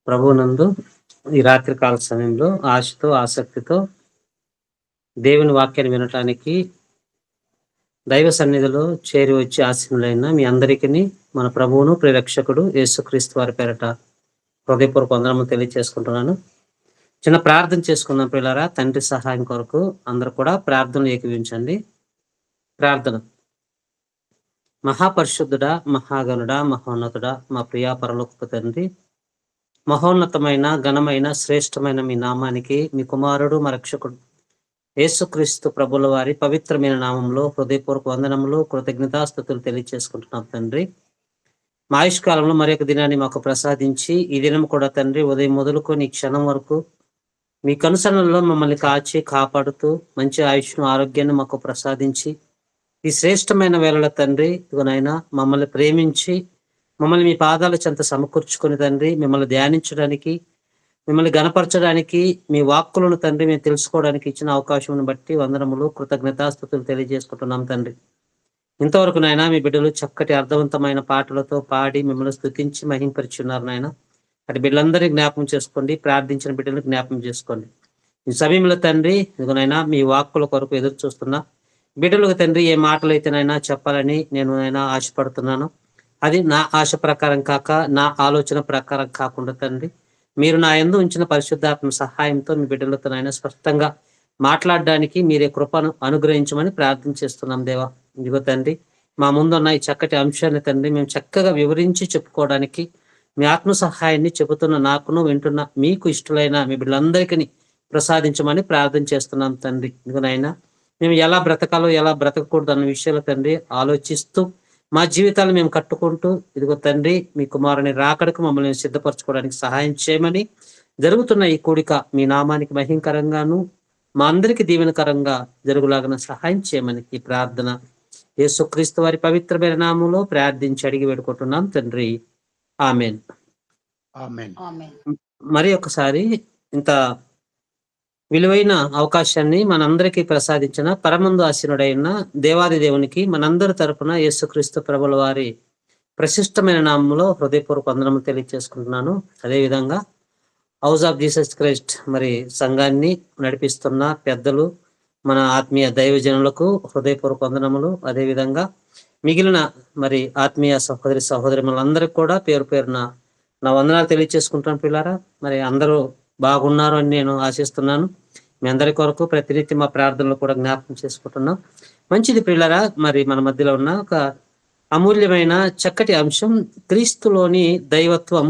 ప్రభువునందు ఈ రాత్రి కాల సమయంలో ఆశతో ఆసక్తితో దేవుని వాక్యాన్ని వినటానికి దైవ సన్నిధిలో చేరి వచ్చి ఆసీనులైన మీ అందరికీ మన ప్రభువును ప్రియరక్షకుడు యేసుక్రీస్తు వారి పేరట హృదయపూర్వక వందనములు తెలియజేసుకుంటున్నాను. చిన్న ప్రార్థన చేసుకుందాం పిల్లరా. తండ్రి సహాయం కొరకు అందరూ కూడా ప్రార్థనలు ఏకీవించండి. ప్రార్థన. మహాపరిశుద్ధుడా, మహాగణుడా, మహోన్నతుడా, మా ప్రియా పరలోకపు తండ్రి, మహోన్నతమైన ఘనమైన శ్రేష్టమైన మీ నామానికి మీ కుమారుడు మా రక్షకుడు యేసుక్రీస్తు ప్రభుల వారి పవిత్రమైన నామంలో హృదయపూర్వక వందనములు కృతజ్ఞతాస్తుతులు తెలియజేసుకుంటున్నాం తండ్రి. మా ఆయుష్కాలంలో మరి ఒక దినాన్ని మాకు ప్రసాదించి ఈ దినం కూడా తండ్రి ఉదయం మొదలుకొని క్షణం వరకు మీ కనుసరణలో మమ్మల్ని కాచి కాపాడుతూ మంచి ఆయుష్ను ఆరోగ్యాన్ని మాకు ప్రసాదించి ఈ శ్రేష్టమైన వేళల తండ్రి ఇదిగోనైనా మమ్మల్ని ప్రేమించి మమ్మల్ని మీ పాదాల చెంత సమకూర్చుకుని తండ్రి మిమ్మల్ని ధ్యానించడానికి మిమ్మల్ని గణపరచడానికి మీ వాక్కులను తండ్రి మేము తెలుసుకోవడానికి ఇచ్చిన అవకాశం బట్టి వందనములు కృతజ్ఞతాస్తుతులు తెలియజేసుకుంటున్నాం తండ్రి. ఇంతవరకు నాయన మీ బిడ్డలు చక్కటి అర్థవంతమైన పాటలతో పాడి మిమ్మల్ని స్తుతించి మహింపరిచున్నారు నాయన. అటు బిడ్డలందరినీ జ్ఞాపకం చేసుకోండి, ప్రార్థించిన బిడ్డలను జ్ఞాపకం చేసుకోండి. ఈ సమయంలో తండ్రి ఇదిగోనైనా మీ వాక్కుల కొరకు ఎదురు చూస్తున్నా బిడ్డలకు తండ్రి ఏ మాటలు అయితేనైనా చెప్పాలని నేను అయినా ఆశపడుతున్నాను. అది నా ఆశ ప్రకారం కాక నా ఆలోచన ప్రకారం కాకుండా తండ్రి మీరు నా యందు ఉంచిన పరిశుద్ధాత్మ సహాయంతో మీ బిడ్డలతోనైనా స్పష్టంగా మాట్లాడడానికి మీరే కృపను అనుగ్రహించమని ప్రార్థన చేస్తున్నాం దేవా. ఇదిగో తండ్రి మా ముందున్న ఈ చక్కటి అంశాన్ని తండ్రి మేము చక్కగా వివరించి చెప్పుకోవడానికి మీ ఆత్మ సహాయాన్ని చెబుతున్న నాకును వింటున్న మీకు ఇష్టలైన మీ బిడ్డలందరికీ ప్రసాదించమని ప్రార్థన చేస్తున్నాం తండ్రి. ఇదిగోనైనా మేము ఎలా బ్రతకాలో ఎలా బ్రతకకూడదు అన్న విషయాలు తండ్రి ఆలోచిస్తూ మా జీవితాలు మేము కట్టుకుంటూ ఇదిగో తండ్రి మీ కుమారుని రాకడకు మమ్మల్ని సిద్ధపరచుకోవడానికి సహాయం చేయమని జరుగుతున్న ఈ కూడిక మీ నామానికి మహింకరంగాను మా అందరికి దీవెనకరంగా జరుగులాగా సహాయం చేయమని ఈ ప్రార్థన యేసుక్రీస్తు వారి పవిత్రమైన నామంలో ప్రార్థించి అడిగి వేడుకుంటున్నాం తండ్రి. ఆమెన్. మరి ఒకసారి ఇంత విలువైన అవకాశాన్ని మనందరికీ ప్రసాదించిన పరమందు ఆసీనుడైన దేవాది దేవునికి మనందరి తరపున యేసుక్రీస్తు ప్రభుల వారి ప్రశిష్టమైన నామంలో హృదయపూర్వక వందనములు తెలియజేసుకుంటున్నాను. అదేవిధంగా హౌస్ ఆఫ్ జీసస్ క్రైస్ట్ మరి సంఘాన్ని నడిపిస్తున్న పెద్దలు మన ఆత్మీయ దైవజనులకు హృదయపూర్వక వందనములు. అదేవిధంగా మిగిలిన మరి ఆత్మీయ సహోదరి మనందరికి కూడా పేరు పేరున నా వందనాలు తెలియజేసుకుంటున్నాను పిల్లారా. మరి అందరూ బాగున్నారు అని నేను ఆశిస్తున్నాను. మీ అందరి కొరకు ప్రతినిత్యం మా ప్రార్థనలు కూడా జ్ఞాపకం చేసుకుంటున్నాం. మంచిది పిల్లరా. మరి మన మధ్యలో ఉన్న ఒక అమూల్యమైన చక్కటి అంశం క్రీస్తులోని దైవత్వం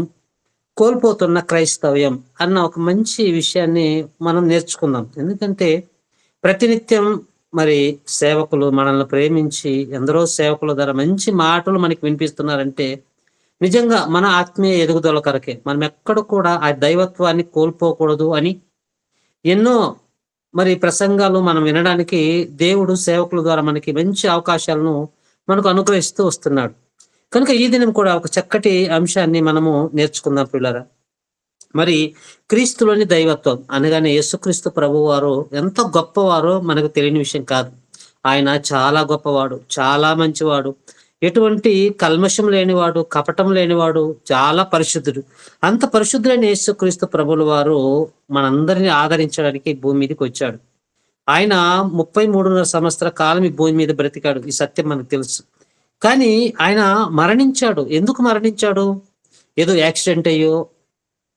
కోల్పోతున్న క్రైస్తవ్యం అన్న ఒక మంచి విషయాన్ని మనం నేర్చుకుందాం. ఎందుకంటే ప్రతినిత్యం మరి సేవకులు మనల్ని ప్రేమించి ఎందరో సేవకుల ద్వారా మంచి మాటలు మనకి వినిపిస్తున్నారంటే నిజంగా మన ఆత్మీయ ఎదుగుదల కొరకే. మనం ఎక్కడ కూడా ఆ దైవత్వాన్ని కోల్పోకూడదు అని ఎన్నో మరి ప్రసంగాలు మనం వినడానికి దేవుడు సేవకుల ద్వారా మనకి మంచి అవకాశాలను మనకు అనుగ్రహిస్తూ వస్తున్నాడు. కనుక ఈ దినం కూడా ఒక చక్కటి అంశాన్ని మనము నేర్చుకుందాం పిల్లరా. మరి క్రీస్తులోని దైవత్వం అనగానే యేసుక్రీస్తు ప్రభు వారు ఎంత గొప్పవారో మనకు తెలియని విషయం కాదు. ఆయన చాలా గొప్పవాడు, చాలా మంచివాడు, ఎటువంటి కల్మషం లేనివాడు, కపటం లేనివాడు, చాలా పరిశుద్ధుడు. అంత పరిశుద్ధులైన యేసుక్రీస్తు ప్రభుల వారు మనందరినీ ఆదరించడానికి భూమి మీదకి వచ్చాడు. ఆయన 33.5 సంవత్సర కాలం ఈ భూమి మీద బ్రతికాడు. ఈ సత్యం మనకు తెలుసు. కానీ ఆయన మరణించాడు. ఎందుకు మరణించాడు? ఏదో యాక్సిడెంట్ అయ్యో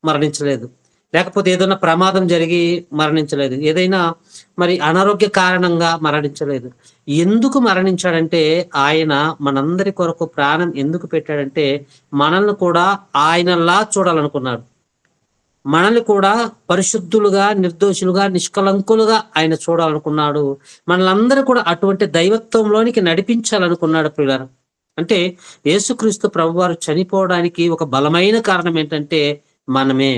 మరణించలేదు, లేకపోతే ఏదైనా ప్రమాదం జరిగి మరణించలేదు, ఏదైనా మరి అనారోగ్య కారణంగా మరణించలేదు. ఎందుకు మరణించాడంటే ఆయన మనందరి కొరకు ప్రాణం ఎందుకు పెట్టాడంటే మనల్ని కూడా ఆయనలా చూడాలనుకున్నాడు. మనల్ని కూడా పరిశుద్ధులుగా, నిర్దోషులుగా, నిష్కలంకులుగా ఆయన చూడాలనుకున్నాడు. మనలందరూ కూడా అటువంటి దైవత్వంలోనికి నడిపించాలనుకున్నాడు పిల్లలు. అంటే యేసుక్రీస్తు ప్రభువారు చనిపోవడానికి ఒక బలమైన కారణం ఏంటంటే మనమే.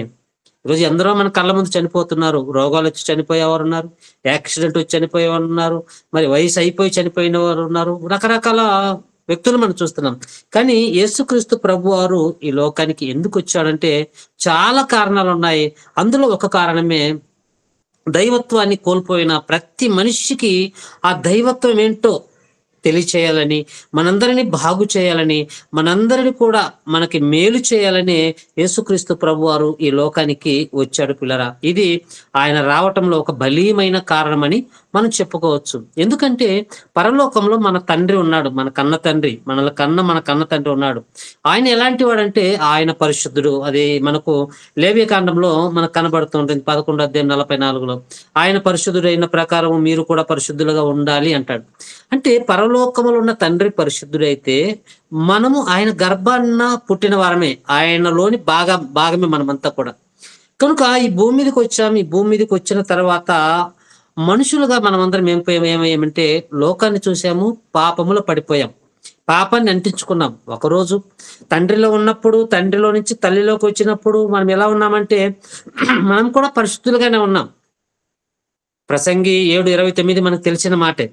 ఈరోజు ఎందరో మన కళ్ళ ముందు చనిపోతున్నారు. రోగాలు వచ్చి చనిపోయేవారు ఉన్నారు, యాక్సిడెంట్ వచ్చి చనిపోయేవారు ఉన్నారు, మరి వయసు అయిపోయి చనిపోయిన వారు ఉన్నారు. రకరకాల వ్యక్తులు మనం చూస్తున్నాం. కానీ యేసుక్రీస్తు ప్రభు వారు ఈ లోకానికి ఎందుకు వచ్చాడంటే చాలా కారణాలు ఉన్నాయి. అందులో ఒక కారణమే దైవత్వాన్ని కోల్పోయిన ప్రతి మనిషికి ఆ దైవత్వం ఏంటో తెలియచేయాలని, మనందరినీ బాగు చేయాలని, మనందరిని కూడా మనకి మేలు చేయాలని యేసుక్రీస్తు ప్రభువారు ఈ లోకానికి వచ్చాడు పిల్లరా. ఇది ఆయన రావటంలో ఒక బలీయమైన కారణమని మనం చెప్పుకోవచ్చు. ఎందుకంటే పరలోకంలో మన తండ్రి ఉన్నాడు. మన కన్న తండ్రి, మన కన్న తండ్రి ఉన్నాడు. ఆయన ఎలాంటి వాడంటే ఆయన పరిశుద్ధుడు. అది మనకు లేవ్యకాండంలో మనకు కనబడుతుంటుంది 11:44. ఆయన పరిశుద్ధుడైన ప్రకారం మీరు కూడా పరిశుద్ధులుగా ఉండాలి అంటాడు. అంటే పరలోకములో ఉన్న తండ్రి పరిశుద్ధుడైతే మనము ఆయన గర్భాన్న పుట్టిన వారమే. ఆయనలోని భాగమే మనమంతా కూడా. కనుక ఈ భూమి మీదకి వచ్చాము. ఈ భూమి మీదకి వచ్చిన తర్వాత మనుషులుగా మనమందరం ఏమయ్యామంటే లోకాన్ని చూసాము, పాపములో పడిపోయాం, పాపాన్ని అంటించుకున్నాం. ఒకరోజు తండ్రిలో ఉన్నప్పుడు, తండ్రిలో నుంచి తల్లిలోకి వచ్చినప్పుడు మనం ఎలా ఉన్నామంటే మనం కూడా పరిశుద్ధులుగానే ఉన్నాం. ప్రసంగి 7:29 మనకు తెలిసిన మాటే.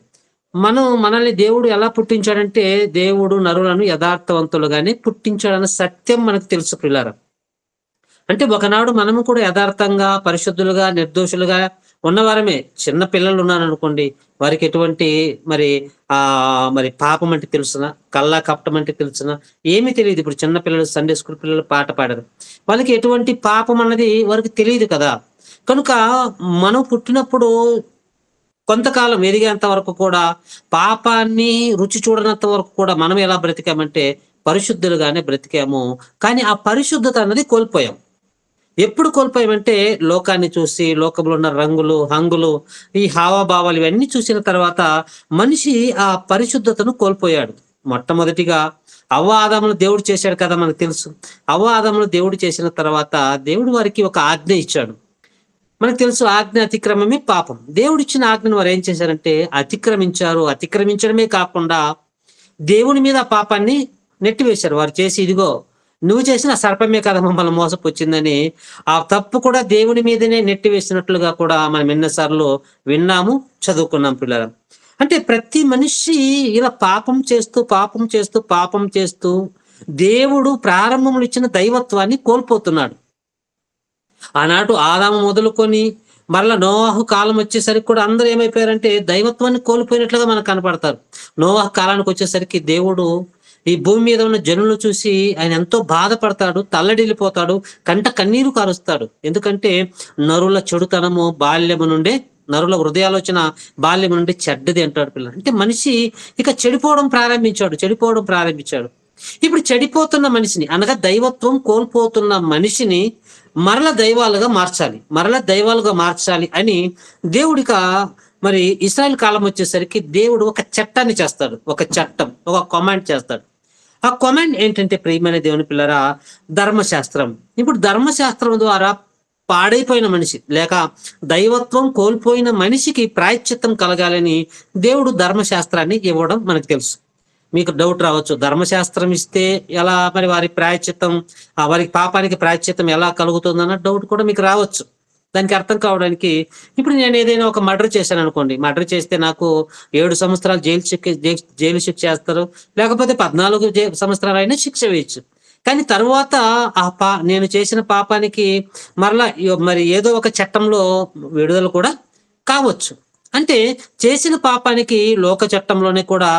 మనల్ని దేవుడు ఎలా పుట్టించాడంటే దేవుడు నరులను యథార్థవంతులుగానే పుట్టించాడన్న సత్యం మనకు తెలుసు పిల్లారా. అంటే ఒకనాడు మనము కూడా యథార్థంగా, పరిశుద్ధులుగా, నిర్దోషులుగా ఉన్నవారమే. చిన్న పిల్లలు ఉన్నారనుకోండి, వారికి ఎటువంటి మరి పాపం అంటే తెలుసునా, కల్లా కపటం అంటే తెలుసునా, ఏమీ తెలియదు. ఇప్పుడు చిన్న పిల్లలు, సండే స్కూల్ పిల్లలు పాట పాడారు, వాళ్ళకి ఎటువంటి పాపం అన్నది వారికి తెలియదు కదా. కనుక మనం పుట్టినప్పుడు కొంతకాలం ఎదిగేంత వరకు కూడా పాపాన్ని రుచి చూడనంత వరకు కూడా మనం ఎలా బ్రతికామంటే పరిశుద్ధులుగానే బ్రతికాము. కానీ ఆ పరిశుద్ధత అన్నది కోల్పోయాం. ఎప్పుడు కోల్పోయామంటే లోకాన్ని చూసి, లోకంలో ఉన్న రంగులు, హంగులు, ఈ హావభావాలు ఇవన్నీ చూసిన తర్వాత మనిషి ఆ పరిశుద్ధతను కోల్పోయాడు. మొట్టమొదటిగా అవ్వ ఆదాములు దేవుడు చేశాడు కదా, మనకు తెలుసు. అవ్వ ఆదాములు దేవుడు చేసిన తర్వాత దేవుడు వారికి ఒక ఆజ్ఞ ఇచ్చాడు. మనకు తెలుసు, ఆజ్ఞ అతిక్రమమే పాపం. దేవుడు ఇచ్చిన ఆజ్ఞను వారు ఏం చేశారంటే అతిక్రమించారు. అతిక్రమించడమే కాకుండా దేవుని మీద ఆ పాపాన్ని నెట్టివేశారు. వారు చేసి, ఇదిగో నువ్వు చేసిన సర్పమే కదా మమ్మల్ని మోసపుచ్చిందని ఆ తప్పు కూడా దేవుని మీదనే నెట్టివేసినట్లుగా కూడా మనం ఎన్నోసార్లు విన్నాము, చదువుకున్నాం పిల్లల. అంటే ప్రతి మనిషి ఇలా పాపం చేస్తూ దేవుడు ప్రారంభంలో ఇచ్చిన దైవత్వాన్ని కోల్పోతున్నాడు. ఆనాడు ఆదాము మొదలుకొని మరలా నోవాహు కాలం వచ్చేసరికి కూడా అందరూ ఏమైపోయారంటే దైవత్వాన్ని కోల్పోయినట్లుగా మనకు కనపడతారు. నోవాహు కాలానికి వచ్చేసరికి దేవుడు ఈ భూమి మీద ఉన్న జనులు చూసి ఆయన ఎంతో బాధపడతాడు, తల్లడిల్లిపోతాడు, కంట కన్నీరు కారుస్తాడు. ఎందుకంటే నరుల చెడుతనము నరుల హృదయాలోచన బాల్యం నుండి చెడ్డది అంటాడు పిల్లలు. అంటే మనిషి ఇక చెడిపోవడం ప్రారంభించాడు. ఇప్పుడు చెడిపోతున్న మనిషిని, అనగా దైవత్వం కోల్పోతున్న మనిషిని మరల దైవాలుగా మార్చాలి అని దేవుడిక మరి ఇశ్రాయేల్ కాలం వచ్చేసరికి దేవుడు ఒక చట్టాన్ని చేస్తాడు. ఒక కమాండ్ చేస్తాడు. ఆ కమాండ్ ఏంటంటే ప్రియమైన దేవుని పిల్లరా, ధర్మశాస్త్రం. ఇప్పుడు ధర్మశాస్త్రం ద్వారా పాడైపోయిన మనిషి లేక దైవత్వం కోల్పోయిన మనిషికి ప్రాయశ్చిత్తం కలగాలని దేవుడు ధర్మశాస్త్రాన్ని ఇవ్వడం మనకు తెలుసు. మీకు డౌట్ రావచ్చు, ధర్మశాస్త్రం ఇస్తే ఎలా మరి వారికి పాపానికి ప్రాయశ్చిత్తం ఎలా కలుగుతుందన్న డౌట్ కూడా మీకు రావచ్చు. దానికి అర్థం కావడానికి ఇప్పుడు నేను ఏదైనా ఒక మర్డర్ చేశాను అనుకోండి, మర్డర్ చేస్తే నాకు 7 సంవత్సరాలు జైలు శిక్ష చేస్తారు, లేకపోతే 14 సంవత్సరాలు అయినా శిక్ష వేయచ్చు. కానీ తర్వాత నేను చేసిన పాపానికి మరి ఏదో ఒక చట్టంలో విడుదల కూడా కావచ్చు. అంటే చేసిన పాపానికి లోక చట్టంలోనే కూడా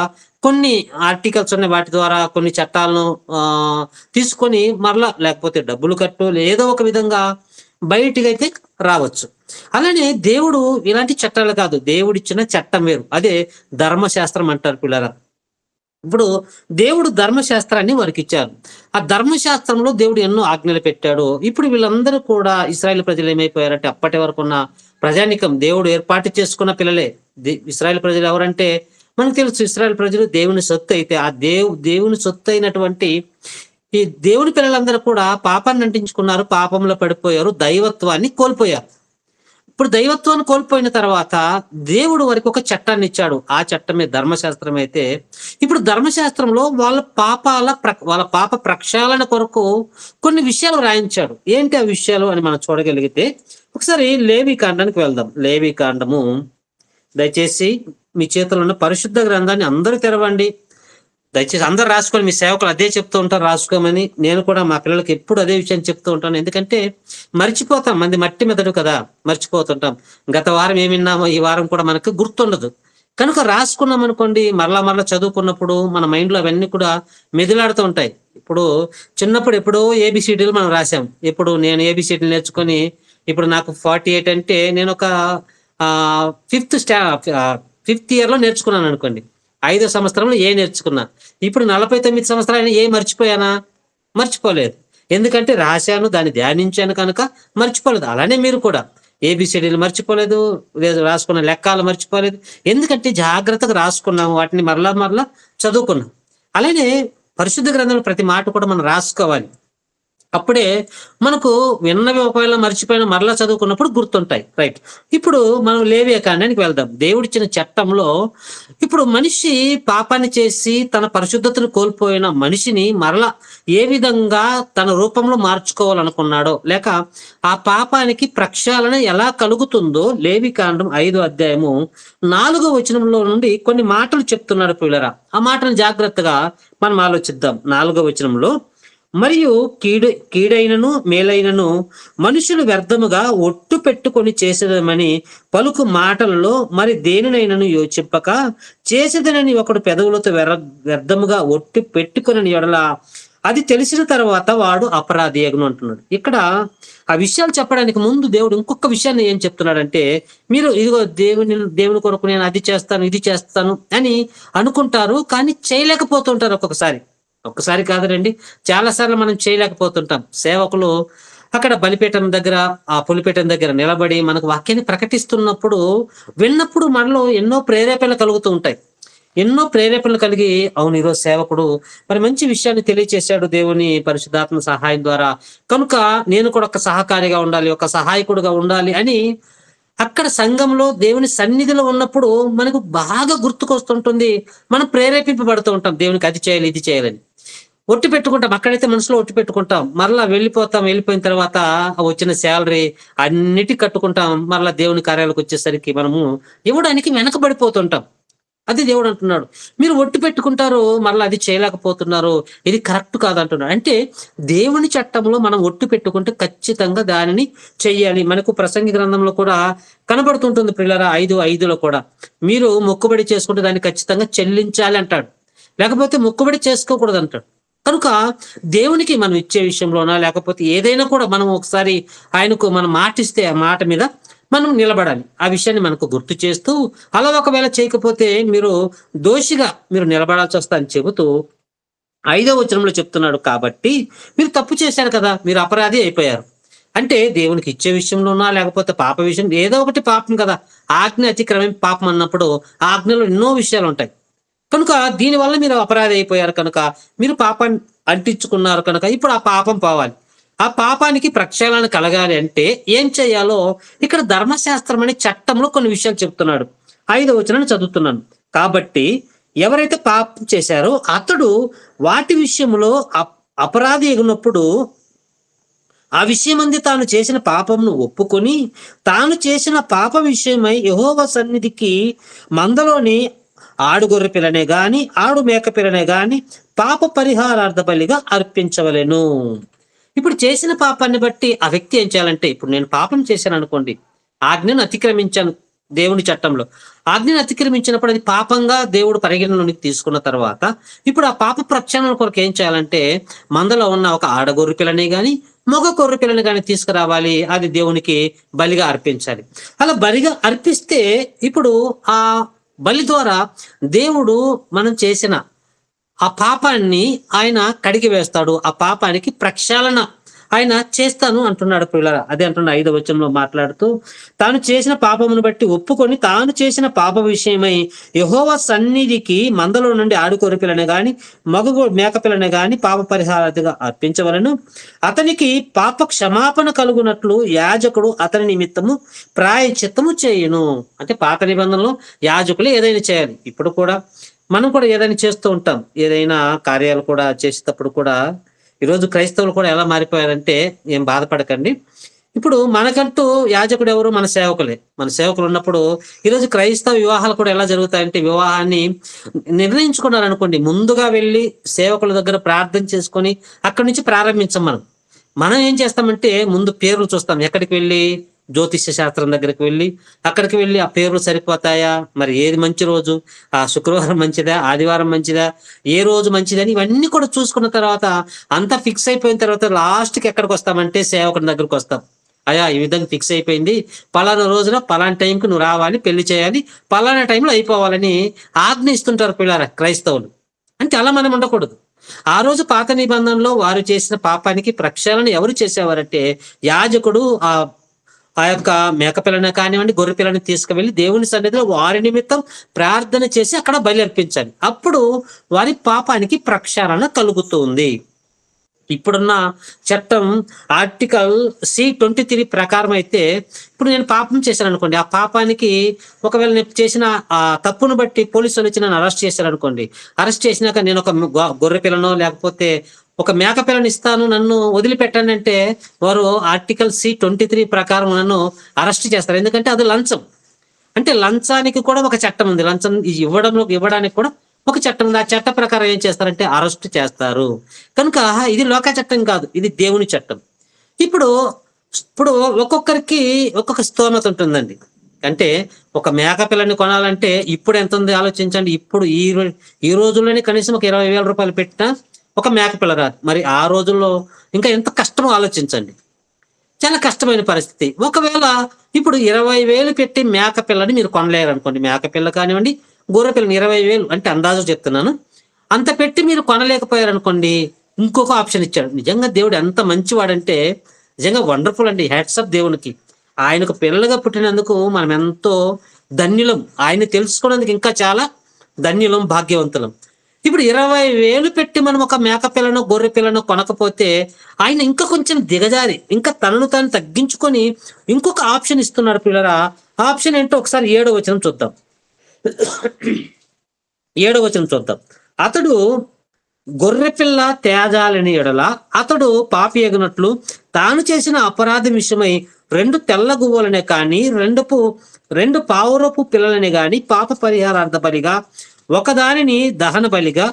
కొన్ని ఆర్టికల్స్ ఉన్నాయి, వాటి ద్వారా కొన్ని చట్టాలను తీసుకొని లేకపోతే డబ్బులు కట్టు ఏదో ఒక విధంగా బయటికి అయితే రావచ్చు. అలానే దేవుడు ఇలాంటి చట్టాలు కాదు, దేవుడిచ్చిన చట్టం వేరు, అదే ధర్మశాస్త్రం అంటారు పిల్లరా. ఇప్పుడు దేవుడు ధర్మశాస్త్రాన్ని వారికి ఇచ్చారు. ఆ ధర్మశాస్త్రంలో దేవుడు ఎన్నో ఆజ్ఞలు పెట్టాడు. ఇప్పుడు వీళ్ళందరూ కూడా ఇశ్రాయేల్ ప్రజలు ఏమైపోయారంటే అప్పటి వరకు ఉన్న ప్రజానికం, దేవుడు ఏర్పాటు చేసుకున్న పిల్లలే. ఇశ్రాయేల్ ప్రజలు ఎవరంటే మనకు తెలుసు, ఇశ్రాయేల్ ప్రజలు దేవుని సొత్తు. అయితే ఆ దేవుని సొత్తు అయినటువంటి ఈ దేవుని పిల్లలందరూ కూడా పాపాన్ని అంటించుకున్నారు, పాపంలో పడిపోయారు, దైవత్వాన్ని కోల్పోయారు. ఇప్పుడు దైవత్వాన్ని కోల్పోయిన తర్వాత దేవుడు వారికి ఒక చట్టాన్ని ఇచ్చాడు. ఆ చట్టమే ధర్మశాస్త్రం. అయితే ఇప్పుడు ధర్మశాస్త్రంలో వాళ్ళ పాప ప్రక్షాళన కొరకు కొన్ని విషయాలు రాయించాడు. ఏంటి ఆ విషయాలు అని మనం చూడగలిగితే ఒకసారి లేవీకాండానికి వెళ్దాం. లేవీకాండము, దయచేసి మీ చేతిలో ఉన్న పరిశుద్ధ గ్రంథాన్ని అందరూ తెరవండి. దయచేసి అందరు రాసుకోండి. మీ సేవకులు అదే చెప్తూ ఉంటారు రాసుకోమని. నేను కూడా మా పిల్లలకి ఎప్పుడు అదే విషయం చెప్తూ ఉంటాను. ఎందుకంటే మర్చిపోతాం, మంది మట్టి మెదడు కదా, మర్చిపోతుంటాం. గత వారం ఏమి విన్నామో ఈ వారం కూడా మనకు గుర్తుండదు. కనుక రాసుకున్నాం అనుకోండి, మరలా మరలా చదువుకున్నప్పుడు మన మైండ్‌లో అవన్నీ కూడా మెదిలాడుతూ ఉంటాయి. ఇప్పుడు చిన్నప్పుడు ఎప్పుడో ఏబీసీడీలు మనం రాసాం. ఇప్పుడు నేను ఏబీసీడీలు నేర్చుకొని ఇప్పుడు నాకు 48 అంటే నేనొక ఫిఫ్త్ ఫిఫ్త్ ఇయర్‌లో నేర్చుకున్నాననుకోండి. ఐదో సంవత్సరంలో ఏ నేర్చుకున్నా. ఇప్పుడు 49 సంవత్సరాలైనా ఏ మర్చిపోయానా? మర్చిపోలేదు. ఎందుకంటే రాశాను, దాన్ని ధ్యానించాను కనుక మర్చిపోలేదు. అలానే మీరు కూడా ఏబీసీడీలు మర్చిపోలేదు, లేదు రాసుకున్న లెక్కలు మర్చిపోలేదు. ఎందుకంటే జాగ్రత్తగా రాసుకున్నాము. వాటిని మరలా మరలా చదువుకున్నాం. అలానే పరిశుద్ధ గ్రంథంలో ప్రతి మాట కూడా మనం రాసుకోవాలి. అప్పుడే మనకు విన్నవి ఒకవేళ మర్చిపోయిన మరలా చదువుకున్నప్పుడు గుర్తుంటాయి. రైట్. ఇప్పుడు మనం లేవియా కాండానికి వెళ్దాం. దేవుడిచ్చిన చట్టంలో ఇప్పుడు మనిషి పాపాన్ని చేసి తన పరిశుద్ధతను కోల్పోయిన మనిషిని మరలా ఏ విధంగా తన రూపంలో మార్చుకోవాలనుకున్నాడో, లేక ఆ పాపానికి ప్రక్షాళన ఎలా కలుగుతుందో లేవికాండం 5వ అధ్యాయము 4వ వచనంలో నుండి కొన్ని మాటలు చెప్తున్నాడు ప్రియులారా. ఆ మాటను జాగ్రత్తగా మనం ఆలోచిద్దాం. 4వ వచనంలో, మరియు కీడైనను మేలైనను మనుషులు వ్యర్థముగా ఒట్టు పెట్టుకొని చేసేదమని పలుకు మాటలలో మరి దేనినైనను యోచింపక చేసేదనని ఒకడు పెదవులతో వ్యర్థముగా ఒట్టు పెట్టుకొని ఎడల అది తెలిసిన తర్వాత వాడు అపరాధి అగును అంటున్నాడు. ఇక్కడ ఆ విషయాలు చెప్పడానికి ముందు దేవుడు ఇంకొక విషయాన్ని ఏం చెప్తున్నాడంటే, మీరు ఇదిగో దేవుని కొరకు నేను అది చేస్తాను, ఇది చేస్తాను అని అనుకుంటారు, కానీ చేయలేకపోతుంటారు. ఒక్కసారి కాదురండి, చాలా సార్లు మనం చేయలేకపోతుంటాం. సేవకులు అక్కడ బలిపీఠం దగ్గర, ఆ పులిపీఠం దగ్గర నిలబడి మనకు వాక్యాన్ని ప్రకటిస్తున్నప్పుడు విన్నప్పుడు మనలో ఎన్నో ప్రేరేపణలు కలుగుతూ ఉంటాయి. ఎన్నో ప్రేరేపణలు కలిగి, అవును ఈరోజు సేవకుడు మరి మంచి విషయాన్ని తెలియచేశాడు దేవుని పరిశుద్ధాత్మ సహాయం ద్వారా, కనుక నేను కూడా ఒక సహకారిగా ఉండాలి, ఒక సహాయకుడుగా ఉండాలి అని అక్కడ సంఘంలో దేవుని సన్నిధిలో ఉన్నప్పుడు మనకు బాగా గుర్తుకొస్తుంటుంది. మనం ప్రేరేపింపబడుతూ ఉంటాం, దేవునికి అది చేయాలి, ఇది చేయాలని. ఒట్టు పెట్టుకుంటాం. అక్కడైతే మనసులో ఒట్టు పెట్టుకుంటాం. మరలా వెళ్ళిపోయిన తర్వాత వచ్చిన శాలరీ అన్నిటి కట్టుకుంటాం. మరలా దేవుని కార్యాలకు వచ్చేసరికి మనము ఇవ్వడానికి వెనకబడిపోతుంటాం. అది దేవుడు అంటున్నాడు, మీరు ఒట్టు పెట్టుకుంటారు, మరలా అది చేయలేకపోతున్నారు, ఇది కరెక్ట్ కాదంటున్నాడు. అంటే దేవుని చట్టంలో మనం ఒట్టు పెట్టుకుంటే ఖచ్చితంగా దానిని చెయ్యాలి. మనకు ప్రసంగి గ్రంథంలో కూడా కనబడుతుంటుంది ప్రియులారా, 5:5లో కూడా, మీరు మొక్కుబడి చేసుకుంటే దాన్ని ఖచ్చితంగా చెల్లించాలి అంటాడు, లేకపోతే మొక్కుబడి చేసుకోకూడదు అంటాడు. కనుక దేవునికి మనం ఇచ్చే విషయంలోనా లేకపోతే ఏదైనా కూడా మనం ఒకసారి ఆయనకు మనం మాటిస్తే ఆ మాట మీద మనం నిలబడాలి. ఆ విషయాన్ని మనకు గుర్తు చేస్తూ, అలా ఒకవేళ చేయకపోతే మీరు దోషిగా మీరు నిలబడాల్సి వస్తా అని చెబుతూ 5వ వచనంలో చెప్తున్నాడు, కాబట్టి మీరు తప్పు చేశారు కదా, మీరు అపరాధి అయిపోయారు. అంటే దేవునికి ఇచ్చే విషయంలోనా లేకపోతే పాప విషయం, ఏదో ఒకటి పాపం కదా. ఆజ్ఞ అతిక్రమం పాపం అన్నప్పుడు ఆజ్ఞలో ఎన్నో విషయాలు ఉంటాయి. కనుక దీనివల్ల మీరు అపరాధి అయిపోయారు కనుక, మీరు పాపాన్ని అంటించుకున్నారు కనుక ఇప్పుడు ఆ పాపం పోవాలి. ఆ పాపానికి ప్రక్షాళన కలగాలి అంటే ఏం చేయాలో ఇక్కడ ధర్మశాస్త్రం అనే చట్టంలో కొన్ని విషయాలు చెప్తున్నాడు. 5వ వచనాన్ని చదువుతున్నాను. కాబట్టి ఎవరైతే పాపం చేశారో అతడు వాటి విషయంలో అపరాధి ఎగినప్పుడు ఆ విషయమంది తాను చేసిన పాపమును ఒప్పుకొని తాను చేసిన పాప విషయమై యెహోవా సన్నిధికి మందలోని ఆడుగొర్రె పిల్లనే గాని ఆడు మేక పిల్లనే గాని పాప పరిహారార్థ బలిగా అర్పించవలెను. ఇప్పుడు చేసిన పాపాన్ని బట్టి ఆ వ్యక్తి ఏం చేయాలంటే, ఇప్పుడు నేను పాపం చేశాను అనుకోండి, ఆజ్ఞను అతిక్రమించాను దేవుని చట్టంలో, ఆజ్ఞను అతిక్రమించినప్పుడు అది పాపంగా దేవుడు పరిగణలోనికి తీసుకున్న తర్వాత ఇప్పుడు ఆ పాప ప్రక్షాళన కొరకు ఏం చేయాలంటే, మందలో ఉన్న ఒక ఆడగొర్రె పిల్లని గాని మగ గొర్రె పిల్లని కానీ తీసుకురావాలి, అది దేవునికి బలిగా అర్పించాలి. అలా బలిగా అర్పిస్తే ఇప్పుడు ఆ బలి ద్వారా దేవుడు మనం చేసిన ఆ పాపాన్ని ఆయన కడిగి వేస్తాడు. ఆ పాపానికి ప్రక్షాళన ఆయన చేస్తాను అంటున్నాడు ప్రియులారా. అదే అంటున్న 5వ వచనంలో మాట్లాడుతూ, తాను చేసిన పాపమును బట్టి ఒప్పుకొని తాను చేసిన పాప విషయమై యెహోవా సన్నిధికి మందలో నుండి ఆడుకొర్రె పిల్లని గాని మగ మేక పిల్లని గాని పాప పరిహారార్థిగా అర్పించవలను. అతనికి పాప క్షమాపణ కలుగునట్లు యాజకుడు అతని నిమిత్తము ప్రాయశ్చిత్తము చేయును. అంటే పాత నిబంధనలో యాజకులు ఏదైనా చేయాలి. ఇప్పుడు కూడా మనం కూడా ఏదైనా చేస్తూ ఉంటాం. ఏదైనా కార్యాలు కూడా చేసేటప్పుడు కూడా ఈరోజు క్రైస్తవులు కూడా ఎలా మారిపోయారంటే, ఏం బాధపడకండి, ఇప్పుడు మనకంటూ యాజకుడు ఎవరు? మన సేవకులే. మన సేవకులు ఉన్నప్పుడు ఈరోజు క్రైస్తవ వివాహాలు కూడా ఎలా జరుగుతాయంటే, వివాహాన్ని నిర్ణయించుకున్నారనుకోండి, ముందుగా వెళ్ళి సేవకుల దగ్గర ప్రార్థన చేసుకొని అక్కడి నుంచి ప్రారంభించాం. మనం ఏం చేస్తామంటే ముందు పేర్లు చూస్తాం. ఎక్కడికి వెళ్ళి? జ్యోతిష్య శాస్త్రం దగ్గరికి అక్కడికి వెళ్ళి ఆ పేర్లు సరిపోతాయా, మరి ఏది మంచి రోజు, ఆ శుక్రవారం మంచిదా, ఆదివారం మంచిదా, ఏ రోజు మంచిదని ఇవన్నీ కూడా చూసుకున్న తర్వాత అంతా ఫిక్స్ అయిపోయిన తర్వాత లాస్ట్కి ఎక్కడికి వస్తామంటే సేవకుని దగ్గరికి వస్తాం. అయ్యా ఈ విధంగా ఫిక్స్ అయిపోయింది, పలానా రోజున పలానా టైంకి నువ్వు రావాలి, పెళ్లి చేయాలి, పలానా టైంలో అయిపోవాలని ఆజ్ఞ ఇస్తుంటారు పిల్లరా క్రైస్తవులు. అంటే అలా మనం ఉండకూడదు. ఆ రోజు పాత నిబంధనలో వారు చేసిన పాపానికి ప్రక్షాళన ఎవరు చేసేవారంటే యాజకుడు ఆ ఆ యొక్క మేకపిల్లని కానివ్వండి, గొర్రె పిల్లని తీసుకువెళ్ళి దేవుని సన్నిధిలో వారి నిమిత్తం ప్రార్థన చేసి అక్కడ బలి అర్పించాలి. అప్పుడు వారి పాపానికి ప్రక్షాళన కలుగుతుంది. ఇప్పుడున్న చట్టం ఆర్టికల్ C-23 ప్రకారం అయితే ఇప్పుడు నేను పాపం చేశాను అనుకోండి, ఆ పాపానికి ఒకవేళ నేను చేసిన ఆ తప్పును బట్టి పోలీసులు వచ్చి నన్ను అరెస్ట్ చేశారు అనుకోండి, అరెస్ట్ చేసినాక నేను ఒక గొర్రె పిల్లను లేకపోతే ఒక మేక పిల్లని ఇస్తాను, నన్ను వదిలిపెట్టండి అంటే వారు ఆర్టికల్ C-23 ప్రకారం నన్ను అరెస్ట్ చేస్తారు. ఎందుకంటే అది లంచం. అంటే లంచానికి కూడా ఒక చట్టం ఉంది, లంచం ఇవ్వడానికి కూడా ఒక చట్టం ఉంది. ఆ చట్ట ప్రకారం ఏం చేస్తారంటే అరెస్ట్ చేస్తారు. కనుక ఇది లోక చట్టం కాదు, ఇది దేవుని చట్టం. ఇప్పుడు ఇప్పుడు ఒక్కొక్కరికి ఒక్కొక్క స్తోమత ఉంటుందండి. అంటే ఒక మేక పిల్లని కొనాలంటే ఇప్పుడు ఎంత ఉంది ఆలోచించండి. ఇప్పుడు ఈ రోజుల్లోనే కనీసం ఒక 20,000 రూపాయలు పెట్టినా ఒక మేక పిల్ల రాదు. మరి ఆ రోజుల్లో ఇంకా ఎంత కష్టమో ఆలోచించండి. చాలా కష్టమైన పరిస్థితి. ఒకవేళ ఇప్పుడు 20,000 పెట్టి మేక పిల్లని మీరు కొనలేరు అనుకోండి, మేక పిల్ల కానివ్వండి, గొర్రె పిల్లని 20,000 అంటే అందాజు చెప్తున్నాను, అంత పెట్టి మీరు కొనలేకపోయారు అనుకోండి, ఇంకొక ఆప్షన్ ఇచ్చాడు. నిజంగా దేవుడు ఎంత మంచివాడంటే నిజంగా వండర్ఫుల్ అండి. హ్యాట్స్ ఆఫ్ దేవునికి. ఆయనకు పిల్లలుగా పుట్టినందుకు మనం ఎంతో ధన్యులం. ఆయన తెలుసుకున్నందుకు ఇంకా చాలా ధన్యులం, భాగ్యవంతులం. ఇప్పుడు 20,000 పెట్టి మనం ఒక మేక పిల్లను గొర్రె పిల్లను కొనకపోతే ఆయన ఇంకా కొంచెం దిగజారి ఇంకా తనను తాను తగ్గించుకొని ఇంకొక ఆప్షన్ ఇస్తున్నాడు పిల్లరా. ఆప్షన్ ఏంటో ఒకసారి 7వ వచనం చూద్దాం. 7వ వచనం చూద్దాం. అతడు గొర్రె పిల్ల తేజాలని ఎడల అతడు పాపి ఎగునట్లు తాను చేసిన అపరాధం విషయమై 2 తెల్ల గువ్వలనే కానీ 2 పావురపు పిల్లలని గాని పాప పరిహారార్థ బలిగా, ఒకదానిని దహన బలిగా,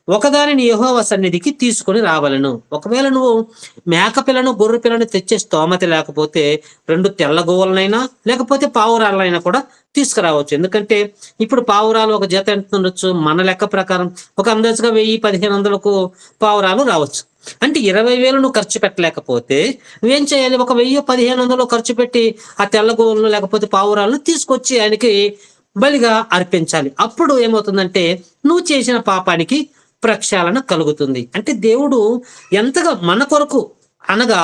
ఒకదానిని యెహోవా సన్నిధికి తీసుకొని రావలను. ఒకవేళ నువ్వు మేక పిల్లను గొర్రె పిల్లను తెచ్చే స్తోమత లేకపోతే 2 తెల్ల గువ్వలనైనా లేకపోతే పావురాలైనా కూడా తీసుకురావచ్చు. ఎందుకంటే ఇప్పుడు పావురాలు ఒక జత ఎంత ఉండొచ్చు, మన లెక్క ప్రకారం ఒక అందాజుగా 1,000-1,500కు పావురాలు రావచ్చు. అంటే 20,000 నువ్వు ఖర్చు పెట్టలేకపోతే నువ్వేం చేయాలి? ఒక 1,000-1,500 ఖర్చు పెట్టి ఆ తెల్ల గువ్వలను లేకపోతే పావురాలను తీసుకొచ్చి ఆయనకి బలిగా అర్పించాలి. అప్పుడు ఏమవుతుందంటే నువ్వు చేసిన పాపానికి ప్రక్షాళన కలుగుతుంది. అంటే దేవుడు ఎంతగా మన కొరకు అనగా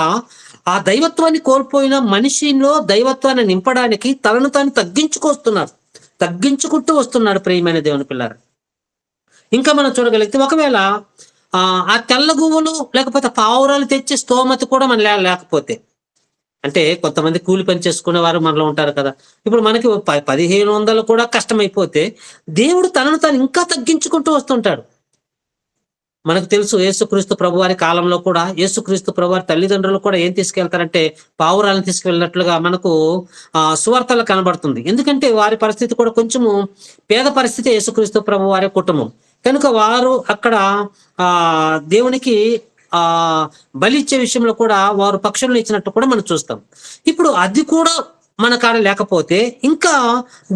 ఆ దైవత్వాన్ని కోల్పోయిన మనిషిలో దైవత్వాన్ని నింపడానికి తనను తాను తగ్గించుకుంటూ వస్తున్నాడు ప్రియమైన దేవుని పిల్లారు. ఇంకా మనం చూడగలిగితే ఒకవేళ ఆ తెల్ల గువ్వలు లేకపోతే పావురాలు తెచ్చే స్తోమత కూడా మన లేకపోతే, అంటే కొంతమంది కూలి పని చేసుకునే వారు మనలో ఉంటారు కదా. ఇప్పుడు మనకి 1,500 కూడా కష్టమైపోతే దేవుడు తనను తాను ఇంకా తగ్గించుకుంటూ వస్తుంటాడు. మనకు తెలుసు యేసుక్రీస్తు ప్రభువారి కాలంలో కూడా యేసుక్రీస్తు ప్రభువారి తల్లిదండ్రులు కూడా ఏం తీసుకెళ్తారంటే పావురాలను తీసుకువెళ్ళినట్లుగా మనకు సువార్తలు కనబడుతుంది. ఎందుకంటే వారి పరిస్థితి కూడా కొంచెము పేద పరిస్థితి యేసుక్రీస్తు ప్రభువారి కుటుంబం. కనుక వారు అక్కడ దేవునికి బలి ఇచ్చే విషయంలో కూడా వారు పక్షులను ఇచ్చినట్టు కూడా మనం చూస్తాం. ఇప్పుడు అది కూడా మన కాడ లేకపోతే ఇంకా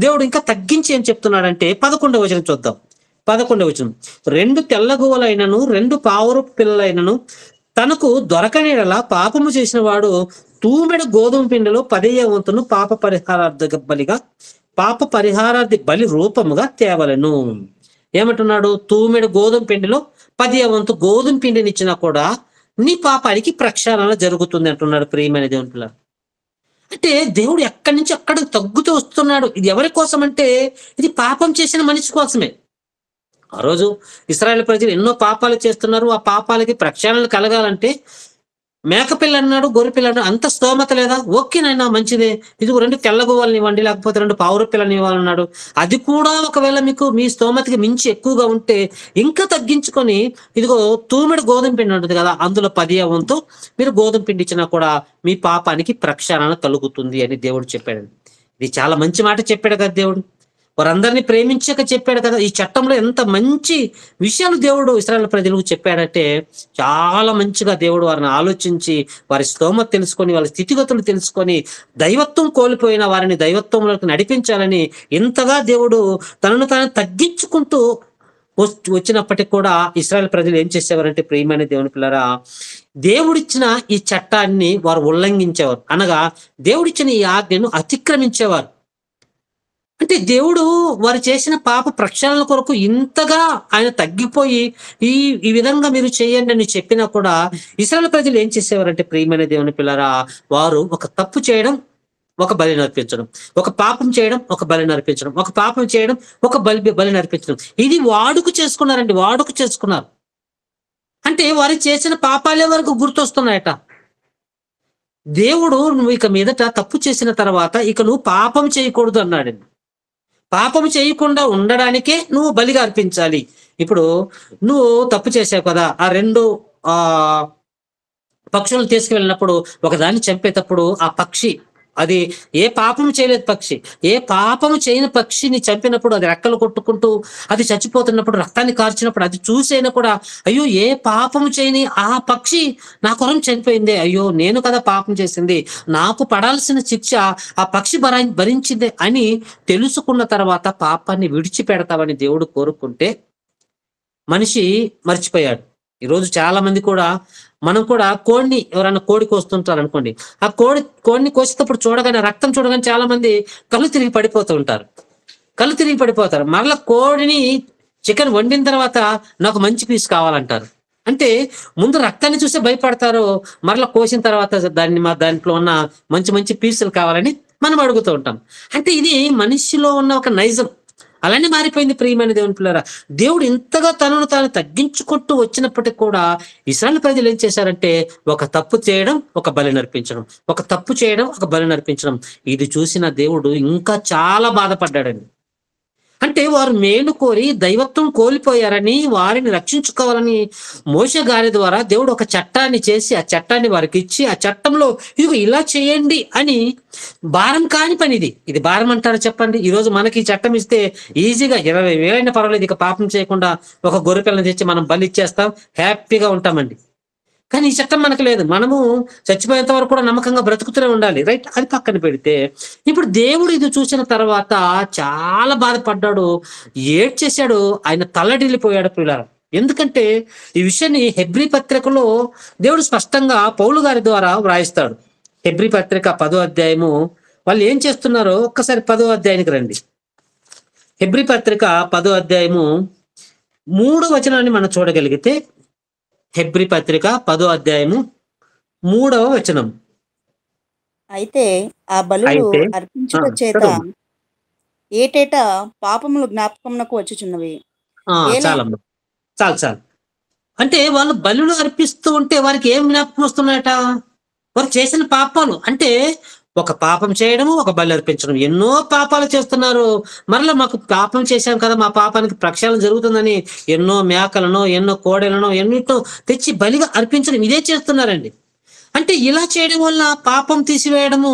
దేవుడు ఇంకా తగ్గించి ఏం చెప్తున్నాడంటే 11వ వచనం చూద్దాం. 11వ వచనం, 2 తెల్ల గువ్వలైనను 2 పావురపు పిల్లలైనను తనకు దొరకనేలా పాపము చేసిన వాడు తూమెడు గోధుమ పిండిలో 10వ వంతును పాప పరిహారార్థి బలి రూపముగా తేవలను. ఏమంటున్నాడు? తూమెడు గోధుమ పిండిలో 10వ వంతు గోధుమ పిండిని ఇచ్చినా కూడా నీ పాపానికి ప్రక్షాళన జరుగుతుంది అంటున్నాడు ప్రియమైన దేవుని పిల్ల. అంటే దేవుడు ఎక్కడి నుంచి అక్కడికి తగ్గుతూ వస్తున్నాడు. ఇది ఎవరి కోసం అంటే ఇది పాపం చేసిన మనిషి కోసమే. ఆ రోజు ఇశ్రాయేలు ప్రజలు ఎన్నో పాపాలు చేస్తున్నారు. ఆ పాపాలకి ప్రక్షాళన కలగాలంటే మేకపిల్ల అన్నాడు, గొర్రెపిల్ల అన్నాడు, అంత స్తోమత లేదా? ఓకేనైనా మంచిదే, ఇదిగో 2 తెల్ల గువ్వలని ఇవ్వండి లేకపోతే 2 పావుర పిల్లని ఇవ్వాలన్నాడు. అది కూడా ఒకవేళ మీకు మీ స్తోమతకి మించి ఎక్కువగా ఉంటే ఇంకా తగ్గించుకొని ఇదిగో తూమెడు గోధుమ పిండి ఉంటుంది కదా, అందులో 10వ వంతు మీరు గోధుమ పిండి ఇచ్చినా కూడా మీ పాపానికి ప్రక్షాళన కలుగుతుంది అని దేవుడు చెప్పాడు. ఇది చాలా మంచి మాట చెప్పాడు కదా దేవుడు. వారందరినీ ప్రేమించక చెప్పాడు కదా. ఈ చట్టంలో ఎంత మంచి విషయాలు దేవుడు ఇశ్రాయేలు ప్రజలకు చెప్పాడంటే, చాలా మంచిగా దేవుడు వారిని ఆలోచించి, వారి స్తోమత తెలుసుకొని, వాళ్ళ స్థితిగతులు తెలుసుకొని, దైవత్వం కోల్పోయిన వారిని దైవత్వంలోకి నడిపించాలని ఎంతగా దేవుడు తనను తాను తగ్గించుకుంటూ వచ్చినప్పటికి కూడా ఇశ్రాయేలు ప్రజలు ఏం చేసేవారంటే, ప్రియమైన దేవుని పిల్లరా, దేవుడిచ్చిన ఈ చట్టాన్ని వారు ఉల్లంఘించేవారు. అనగా దేవుడిచ్చిన ఈ ఆజ్ఞను అతిక్రమించేవారు. అంటే దేవుడు వారు చేసిన పాప ప్రక్షాళన కొరకు ఇంతగా ఆయన తగ్గిపోయి, ఈ ఈ విధంగా మీరు చేయండి అని చెప్పినా కూడా ఇశ్రాయేలు ప్రజలు ఏం చేసేవారంటే, ప్రియమైన దేవుని పిల్లరా, వారు ఒక తప్పు చేయడం, ఒక బలిని అర్పించడం, ఒక పాపం చేయడం, ఒక బలిని అర్పించడం, ఒక పాపం చేయడం, ఒక బలిని అర్పించడం, ఇది వాడుక చేసుకున్నారండి. వాడుక చేసుకున్నారు. అంటే వారు చేసిన పాపాలే వరకు గుర్తొస్తున్నాయట. దేవుడు నువ్వు ఇక మీదట తప్పు చేసిన తర్వాత ఇక నువ్వు పాపం చేయకూడదు అన్నాడండి. పాపం చేయకుండా ఉండడానికే నువ్వు బలిగా అర్పించాలి. ఇప్పుడు నువ్వు తప్పు చేసావు కదా, ఆ 2 పక్షులను తీసుకువెళ్ళినప్పుడు ఒకదాన్ని చంపేటప్పుడు ఆ పక్షి, అది ఏ పాపం చేయలేదు పక్షి, ఏ పాపము చేయని పక్షిని చంపినప్పుడు అది రెక్కలు కొట్టుకుంటూ అది చచ్చిపోతున్నప్పుడు, రక్తాన్ని కార్చినప్పుడు అది చూసైనా కూడా, అయ్యో ఏ పాపము చేయని ఆ పక్షి నా కొరం చనిపోయిందే, అయ్యో నేను కదా పాపం చేసింది, నాకు పడాల్సిన శిక్ష ఆ పక్షి భరించిందే అని తెలుసుకున్న తర్వాత పాపాన్ని విడిచిపెడతామని దేవుడు కోరుకుంటే మనిషి మర్చిపోయాడు. ఈరోజు చాలా మంది కూడా, మనం కూడా కోడిని, ఎవరైనా కోడి కోస్తుంటారు అనుకోండి, ఆ కోడిని కోసేటప్పుడు చూడగానే, రక్తం చూడగానే చాలా మంది కళ్ళు తిరిగి పడిపోతారు. మరలా కోడిని చికెన్ వండిన తర్వాత నాకు మంచి పీస్ కావాలంటారు. అంటే ముందు రక్తాన్ని చూస్తే భయపడతారు, మరలా కోసిన తర్వాత దాంట్లో ఉన్న మంచి మంచి పీసులు కావాలని మనం అడుగుతూ ఉంటాం. అంటే ఇది మనిషిలో ఉన్న ఒక నైజం. అలానే మారిపోయింది ప్రియమైన దేవుని పిల్లరా. దేవుడు ఇంతగా తనను తాను తగ్గించుకుంటూ వచ్చినప్పటికీ కూడా ఇశ్రాయేలు ప్రజలు ఏం చేశారంటే, ఒక తప్పు చేయడం, ఒక బలిని అర్పించడం, ఒక తప్పు చేయడం, ఒక బలిని అర్పించడం. ఇది చూసిన దేవుడు ఇంకా చాలా బాధపడ్డాడండి. అంటే వారు మేలు కోరి దైవత్వం కోల్పోయారని, వారిని రక్షించుకోవాలని మోషే గారి ద్వారా దేవుడు ఒక చట్టాన్ని చేసి, ఆ చట్టాన్ని వారికి ఇచ్చి, ఆ చట్టంలో ఇదిగో ఇలా చేయండి అని, భారం కాని పని ఇది భారం అంటారా చెప్పండి? ఈరోజు మనకి ఈ చట్టం ఇస్తే ఈజీగా 20,000 అయినా పర్వాలేదు, ఇక పాపం చేయకుండా ఒక గొర్రె పిల్లని తెచ్చి మనం బలి ఇచ్చేస్తాం, హ్యాపీగా ఉంటామండి. కానీ ఈ చట్టం మనకు లేదు. మనము చచ్చిపోయేంత వరకు కూడా నమ్మకంగా బ్రతుకుతూనే ఉండాలి, రైట్? అది పక్కన పెడితే, ఇప్పుడు దేవుడు ఇది చూసిన తర్వాత చాలా బాధపడ్డాడు, ఏడ్చేశాడు, ఆయన తల్లడిల్లిపోయాడు పిల్లలు. ఎందుకంటే ఈ విషయాన్ని హెబ్రీ పత్రికలో దేవుడు స్పష్టంగా పౌలు గారి ద్వారా వ్రాయిస్తాడు. హెబ్రీ పత్రిక 10వ అధ్యాయము, వాళ్ళు ఏం చేస్తున్నారో ఒక్కసారి 10వ అధ్యాయానికి రండి. హెబ్రీ పత్రిక 10వ అధ్యాయము 3వ వచనాన్ని మనం చూడగలిగితే, హెబ్రీ పత్రిక 10వ అధ్యాయము 3వ వచనం. అయితే ఆ బలులు అర్పించుట చేత ఏటేటా పాపములు జ్ఞాపకమునకు వచ్చుచున్నవి. చాలు. అంటే వాళ్ళు బలులు అర్పిస్తూ ఉంటే వారికి ఏం జ్ఞాపకం వస్తున్నాయట? వారు చేసిన పాపాలు. అంటే ఒక పాపం చేయడము, ఒక బలి అర్పించడం, ఎన్నో పాపాలు చేస్తున్నారు. మరలా మాకు పాపం చేశాం కదా, మా పాపానికి ప్రక్షాళన జరుగుతుందని ఎన్నో మేకలను, ఎన్నో కోడెలను, ఎన్నిటో తెచ్చి బలిగా అర్పించడం, ఇదే చేస్తున్నారండి. అంటే ఇలా చేయడం వల్ల పాపం తీసివేయడము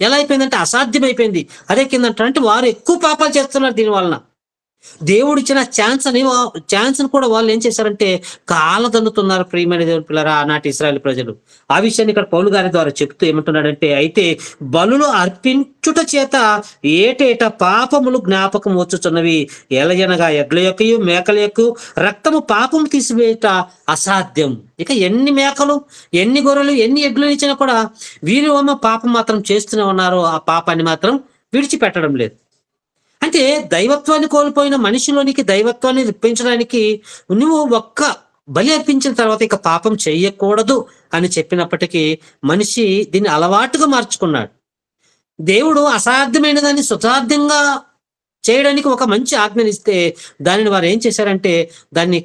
ఎలా అయిపోయిందంటే అసాధ్యమైపోయింది. అదే కిందంటే వారు ఎక్కువ పాపాలు చేస్తున్నారు దీని వలన. దేవుడిచ్చిన ఛాన్స్ కూడా వాళ్ళు ఏం చేశారంటే కాలదన్నుతున్నారు ప్రియమైన దేవుని పిల్లరా, ఆనాటి ఇశ్రాయేలు ప్రజలు. ఆ విషయాన్ని ఇక్కడ పౌలు గారి ద్వారా చెప్తూ ఏమంటున్నాడంటే, అయితే బలులు అర్పించుట చేత ఏటేటా పాపములు జ్ఞాపకం వచ్చుచున్నవి, ఎలయనగా ఎడ్ల యొక్కయు మేకల యొక్క రక్తము పాపం తీసివేయట అసాధ్యం. ఇక ఎన్ని మేకలు, ఎన్ని గొర్రెలు, ఎన్ని ఎడ్లు ఇచ్చినా కూడా వీరు పాపం మాత్రం చేస్తూనే ఉన్నారు, ఆ పాపాన్ని మాత్రం విడిచిపెట్టడం లేదు. అంటే దైవత్వాన్ని కోల్పోయిన మనిషిలోనికి దైవత్వాన్ని రప్పించడానికి నువ్వు ఒక్క బలి అర్పించిన తర్వాత ఇక పాపం చెయ్యకూడదు అని చెప్పినప్పటికీ మనిషి దీన్ని అలవాటుగా మార్చుకున్నాడు. దేవుడు అసాధ్యమైన దాన్ని సుసాధ్యంగా చేయడానికి ఒక మంచి ఆజ్ఞనిస్తే దానిని వారు ఏం చేశారంటే దాన్ని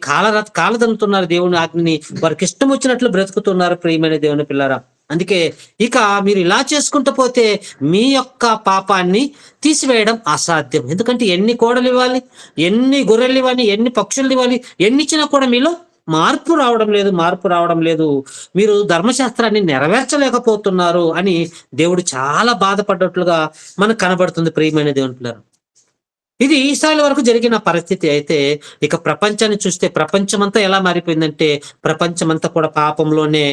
కాలదన్నుతున్నారు. దేవుని ఆజ్ఞని వారికి ఇష్టం వచ్చినట్లు బ్రతుకుతున్నారు ప్రియమైన దేవుని పిల్లరా. అందుకే ఇక మీరు ఇలా చేసుకుంటూ పోతే మీ యొక్క పాపాన్ని తీసివేయడం అసాధ్యం. ఎందుకంటే ఎన్ని కోడలు ఇవ్వాలి, ఎన్ని గొర్రెలు ఇవ్వాలి, ఎన్ని పక్షులు ఇవ్వాలి, ఎన్ని ఇచ్చినా కూడా మీలో మార్పు రావడం లేదు. మీరు ధర్మశాస్త్రాన్ని నెరవేర్చలేకపోతున్నారు అని దేవుడు చాలా బాధపడ్డట్లుగా మనకు కనబడుతుంది ప్రియమైన దేవుని పిల్లలు. ఇది ఈసారి వరకు జరిగిన పరిస్థితి అయితే, ఇక ప్రపంచాన్ని చూస్తే ప్రపంచమంతా ఎలా మారిపోయిందంటే, ప్రపంచమంతా కూడా పాపంలోనే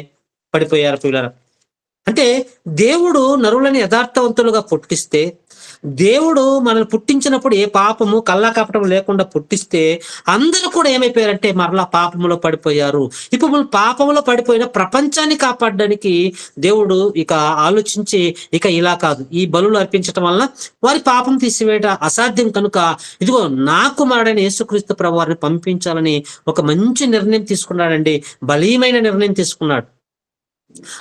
పడిపోయారు పిల్లలు. అంటే దేవుడు నరులని యథార్థవంతులుగా పుట్టిస్తే, దేవుడు మనల్ని పుట్టించినప్పుడు ఏ పాపము కల్లా కపటం లేకుండా పుట్టిస్తే, అందరూ కూడా ఏమైపోయారంటే మరలా పాపములో పడిపోయారు. ఇప్పుడు మనం పాపంలో పడిపోయిన ప్రపంచాన్ని కాపాడడానికి దేవుడు ఇక ఆలోచించి, ఇక ఇలా కాదు, ఈ బలులు అర్పించటం వలన వారి పాపం తీసివేయట అసాధ్యం కనుక, ఇదిగో నా కుమారుడైన యేసుక్రీస్తు ప్రభువారిని పంపించాలని ఒక మంచి నిర్ణయం తీసుకున్నాడండి. బలీయమైన నిర్ణయం తీసుకున్నాడు.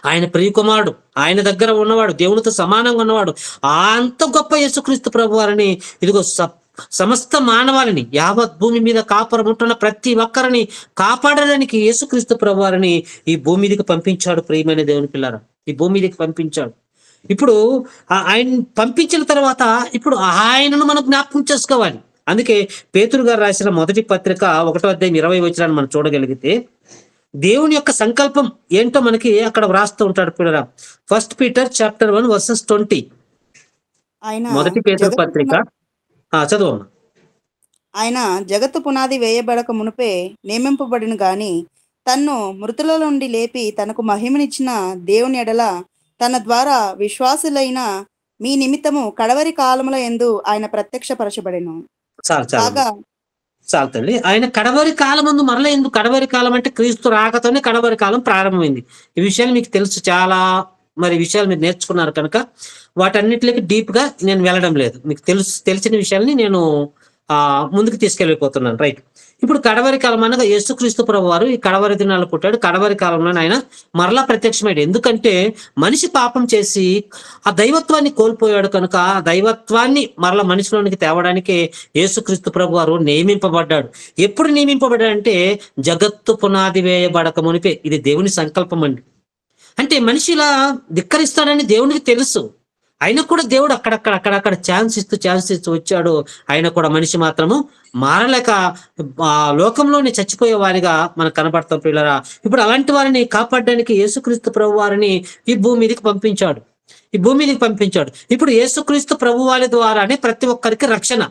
ఆయన ప్రియకుమారుడు, ఆయన దగ్గర ఉన్నవాడు, దేవునితో సమానంగా ఉన్నవాడు, అంత గొప్ప యేసుక్రీస్తు ప్రభువారిని ఇదిగో సమస్త మానవాళిని, యావత్ భూమి మీద కాపురం ఉంటున్న ప్రతి ఒక్కరిని కాపాడడానికి యేసుక్రీస్తు ప్రభువారిని ఈ భూమి మీదకి పంపించాడు. ప్రియమైన దేవుని పిల్లారా, ఈ భూమి మీదకి పంపించాడు. ఇప్పుడు ఆయన పంపించిన తర్వాత ఇప్పుడు ఆయనను మనం జ్ఞాపకం చేసుకోవాలి. అందుకే పేతురు గారు రాసిన మొదటి పత్రిక 1:20 మనం చూడగలిగితే, దేవుని యొక్క సంకల్పం ఏంటో మనకి అక్కడ వ్రాస్తూ ఉంటాడు పిల్లరా. 1 Peter chapter 1 verses 20. ఆయన మొదటి పేతురు జగత్తు పత్రిక చదువమ్మా. ఆయన జగత్తు పునాది వేయబడక మునుపే నియమింపబడిన గాని తన్ను మృతుల నుండి లేపి తనకు మహిమనిచ్చిన దేవుని ఎడల తన ద్వారా విశ్వాసులైన మీ నిమిత్తము కడవరి కాలముల యందు ఆయన ప్రత్యక్షపరచబడెను. కాగా చాలు తల్లి. ఆయన కడవరి కాలం ముందు మరలా ఎందుకు కడవరి కాలం అంటే, క్రీస్తు రాకతోనే కడవరి కాలం ప్రారంభమైంది. ఈ విషయాలు మీకు తెలుసు, చాలా మరి విషయాలు మీరు నేర్చుకున్నారు కనుక వాటన్నిటికి డీప్ గా నేను వెళ్ళడం లేదు. మీకు తెలిసిన విషయాల్ని నేను ముందుకు తీసుకెళ్ళిపోతున్నాను. రైట్. ఇప్పుడు కడవరి కాలం అనగా యేసుక్రీస్తు ప్రభువారు ఈ కడవరి దినాలు పుట్టాడు. కడవరి కాలంలో ఆయన మరలా ప్రత్యక్షమయ్యాడు. ఎందుకంటే మనిషి పాపం చేసి ఆ దైవత్వాన్ని కోల్పోయాడు కనుక, ఆ దైవత్వాన్ని మరలా మనిషిలోనికి తేవడానికి యేసుక్రీస్తు ప్రభువారు నియమింపబడ్డాడు. ఎప్పుడు నియమింపబడ్డాడంటే, జగత్తు పునాది వేయబడక మునిపే. ఇది దేవుని సంకల్పం అండి. అంటే మనిషి ఇలా ధిక్కరిస్తాడని దేవునికి తెలుసు. అయినా కూడా దేవుడు అక్కడక్కడ ఛాన్స్ ఇస్తూ వచ్చాడు. అయినా కూడా మనిషి మాత్రము మారలేక లోకంలోనే చచ్చిపోయే వారిగా మనకు కనబడతాం పిల్లరా. ఇప్పుడు అలాంటి వారిని కాపాడడానికి యేసుక్రీస్తు ప్రభు వారిని ఈ భూమి మీదకి పంపించాడు. ఇప్పుడు యేసుక్రీస్తు ప్రభు వారి ద్వారానే ప్రతి ఒక్కరికి రక్షణ.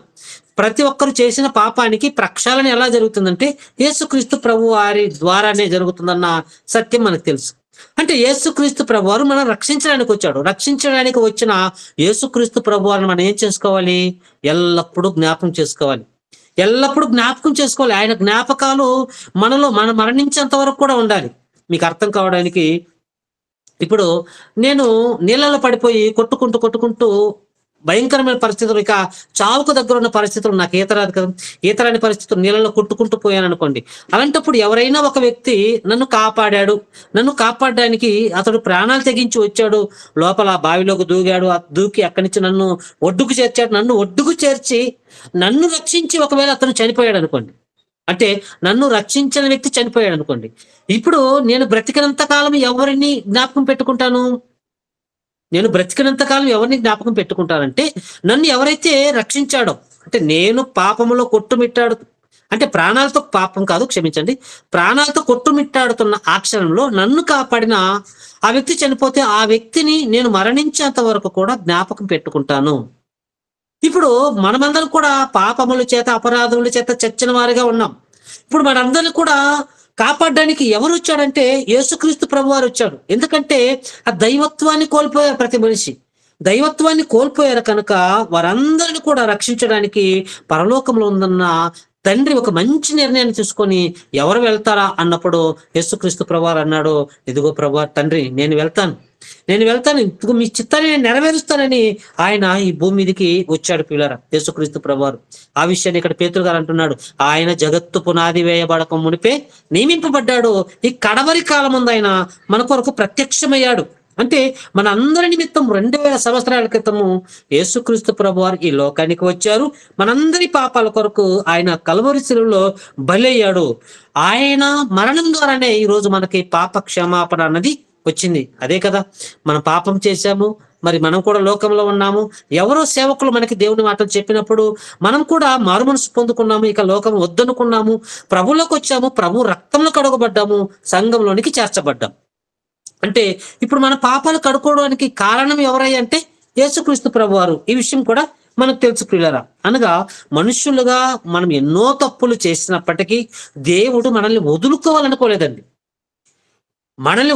ప్రతి ఒక్కరు చేసిన పాపానికి ప్రక్షాళన ఎలా జరుగుతుందంటే యేసుక్రీస్తు ప్రభు వారి ద్వారానే జరుగుతుందన్న సత్యం మనకు తెలుసు. అంటే యేసుక్రీస్తు ప్రభువారు మనం రక్షించడానికి వచ్చాడు. రక్షించడానికి వచ్చిన యేసుక్రీస్తు ప్రభువారిని మనం ఏం చేసుకోవాలి? ఎల్లప్పుడూ జ్ఞాపకం చేసుకోవాలి. ఆయన జ్ఞాపకాలు మనం మరణించేంత వరకు కూడా ఉండాలి. మీకు అర్థం కావడానికి, ఇప్పుడు నేను నీళ్ళలో పడిపోయి కొట్టుకుంటూ భయంకరమైన పరిస్థితులు, ఇక చావుకు దగ్గర ఉన్న పరిస్థితులు, నాకు ఈతరాని పరిస్థితులు, నీళ్ళలో కొట్టుకుంటూ పోయాను అనుకోండి. అలాంటప్పుడు ఎవరైనా ఒక వ్యక్తి నన్ను కాపాడడానికి అతడు ప్రాణాలు తెగించి వచ్చాడు, లోపల బావిలోకి దూకి అక్కడి నుంచి నన్ను ఒడ్డుకు చేర్చాడు. నన్ను రక్షించి ఒకవేళ అతను చనిపోయాడు అనుకోండి, అంటే నన్ను రక్షించిన వ్యక్తి చనిపోయాడు అనుకోండి, ఇప్పుడు నేను బ్రతికినంత కాలం ఎవరిని జ్ఞాపకం పెట్టుకుంటాను? పెట్టుకుంటానంటే నన్ను ఎవరైతే రక్షించాడో, అంటే నేను పాపములో కొట్టుమిట్టాడు, అంటే ప్రాణాలతో, పాపం కాదు క్షమించండి, ప్రాణాలతో కొట్టుమిట్టాడుతున్న ఆ క్షణంలో నన్ను కాపాడిన ఆ వ్యక్తి చనిపోతే ఆ వ్యక్తిని నేను మరణించేంత వరకు కూడా జ్ఞాపకం పెట్టుకుంటాను. ఇప్పుడు మనమందరం కూడా పాపముల చేత, అపరాధముల చేత చచ్చిన వారిగా ఉన్నాం. ఇప్పుడు మనందరినీ కూడా కాపాడడానికి ఎవరు వచ్చాడంటే యేసుక్రీస్తు ప్రభువారు వచ్చాడు. ఎందుకంటే ఆ దైవత్వాన్ని కోల్పోయారు. ప్రతి మనిషి దైవత్వాన్ని కోల్పోయారు కనుక వారందరిని కూడా రక్షించడానికి పరలోకంలో ఉందన్న తండ్రి ఒక మంచి నిర్ణయాన్ని తీసుకొని ఎవరు వెళ్తారా అన్నప్పుడు యేసుక్రీస్తు ప్రభువారు అన్నాడు, ఇదిగో ప్రభువా తండ్రి, నేను వెళ్తాను, ఇందుకు మీ చిత్తాన్ని నేను నెరవేరుస్తానని ఆయన ఈ భూమి మీదకి వచ్చాడు పిల్లరా, యేసుక్రీస్తు ప్రభువారు. ఆ విషయాన్ని ఇక్కడ పేతురు గారు అంటున్నాడు, ఆయన జగత్తు పునాది వేయబడక మునిపే నియమింపబడ్డాడు. ఈ కడవరి కాలం ముందు ఆయన మన కొరకు ప్రత్యక్షమయ్యాడు. అంటే మన అందరి నిమిత్తం 2000 సంవత్సరాల క్రితము యేసుక్రీస్తు ప్రభువారు ఈ లోకానికి వచ్చారు. మనందరి పాపాల కొరకు ఆయన కల్వరి శిలువలో బలయ్యాడు. ఆయన మరణం ద్వారానే ఈ రోజు మనకి పాప క్షమాపణ అన్నది వచ్చింది. అదే కదా, మనం పాపం చేశాము, మరి మనం కూడా లోకంలో ఉన్నాము. ఎవరో సేవకులు మనకి దేవుని మాటలు చెప్పినప్పుడు మనం కూడా మారు మనసు పొందుకున్నాము, ఇక లోకం వద్దనుకున్నాము, ప్రభులోకి వచ్చాము, ప్రభు రక్తంలో కడుగబడ్డాము, సంఘంలోనికి చేర్చబడ్డాం. అంటే ఇప్పుడు మన పాపాలు కడుక్కోవడానికి కారణం ఎవరై అంటే యేసుక్రీస్తు ప్రభువారు. ఈ విషయం కూడా మనకు తెలుసు ప్రియులారా. అనగా మనుషులుగా మనం ఎన్నో తప్పులు చేసినప్పటికీ దేవుడు మనల్ని వదులుకోవాలనుకోలేదండి. మనల్ని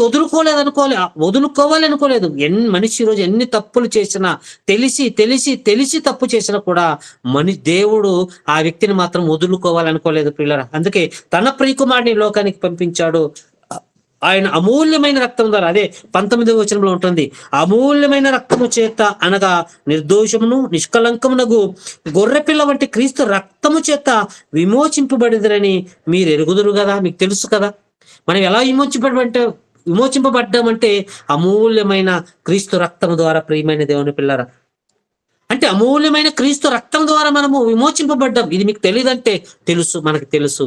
వదులుకోవాలనుకోలేదు. మనిషి ఈరోజు ఎన్ని తప్పులు చేసినా, తెలిసి తప్పు చేసినా కూడా దేవుడు ఆ వ్యక్తిని మాత్రం వదులుకోవాలనుకోలేదు ప్రియులారా. అందుకే తన ప్రియకుమారుని ఈ లోకానికి పంపించాడు. ఆయన అమూల్యమైన రక్తం ద్వారా, అదే 19వ వచనంలో ఉంటుంది, అమూల్యమైన రక్తము చేత అనగా నిర్దోషమును నిష్కలంకమునగు గొర్రెపిల్ల వంటి క్రీస్తు రక్తము చేత విమోచింపబడిదరని మీరు ఎరుగుదురు కదా. మీకు తెలుసు కదా మనం ఎలా విమోచింపబడ్డామంటే అమూల్యమైన క్రీస్తు రక్తము ద్వారా. ప్రియమైన దేవుని పిల్లరా, అంటే అమూల్యమైన క్రీస్తు రక్తం ద్వారా మనము విమోచింపబడ్డాం. ఇది మీకు తెలియదంటే తెలుసు, మనకు తెలుసు.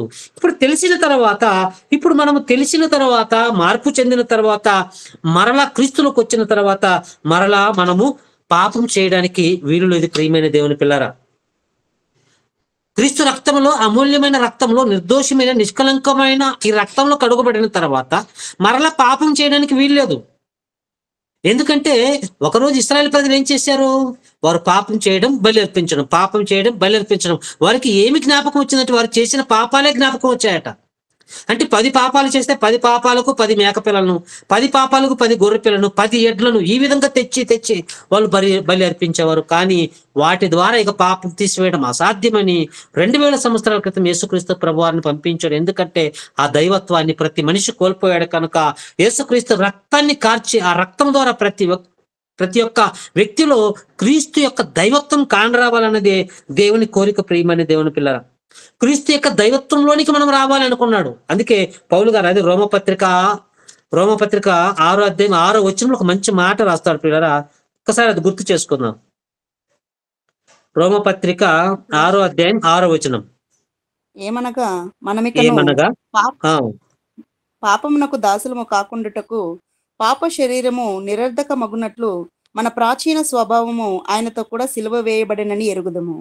ఇప్పుడు మనము తెలిసిన తర్వాత, మార్పు చెందిన తర్వాత, మరలా క్రీస్తులోకి వచ్చిన తర్వాత మరలా మనము పాపం చేయడానికి వీలు లేదు. ప్రియమైన దేవుని పిల్లరా, క్రీస్తు రక్తంలో, అమూల్యమైన రక్తంలో, నిర్దోషమైన నిష్కలంకమైన ఈ రక్తంలో కడుగబడిన తర్వాత మరలా పాపం చేయడానికి వీలు లేదు. ఎందుకంటే ఒకరోజు ఇశ్రాయేలు ప్రజలు ఏం చేశారు? వారు పాపం చేయడం, బలి అర్పించడం. వారికి ఏమి జ్ఞాపకం వచ్చిందంటే వారు చేసిన పాపాలే జ్ఞాపకం వచ్చాయట. అంటే 10 పాపాలు చేస్తే 10 పాపాలకు 10 మేకపిల్లలను, 10 పాపాలకు 10 గొర్రె పిల్లలను, 10 ఎడ్లను ఈ విధంగా తెచ్చి వాళ్ళు బలి అర్పించేవారు. కానీ వాటి ద్వారా ఇక పాపం తీసివేయడం అసాధ్యమని 2000 సంవత్సరాల క్రితం యేసుక్రీస్తు ప్రభువారిని పంపించాడు. ఎందుకంటే ఆ దైవత్వాన్ని ప్రతి మనిషి కోల్పోయాడు కనుక యేసుక్రీస్తు రక్తాన్ని కార్చి, ఆ రక్తం ద్వారా ప్రతి ఒక్క వ్యక్తిలో క్రీస్తు యొక్క దైవత్వం కానరావాలన్నదే దేవుని కోరిక. ప్రియమైన దేవుని పిల్లరా, క్రీస్తు యొక్క దైవత్వంలోనికి మనం రావాలనుకున్నాడు. అందుకే పౌలు గారు అది రోమపత్రిక 6వ అధ్యాయం 6వ వచనంలో ఒక మంచి మాట రాస్తాడు ప్రియులారా. ఒక్కసారి అది గుర్తు చేసుకుందాం. రోమపత్రిక 6వ అధ్యాయం 6వ వచనం ఏమనగా పాపమునకు దాసులము కాకుండుటకు పాప శరీరము నిరర్ధక మగునట్లు మన ప్రాచీన స్వభావము ఆయనతో కూడా సిలువ వేయబడినని ఎరుగుదము.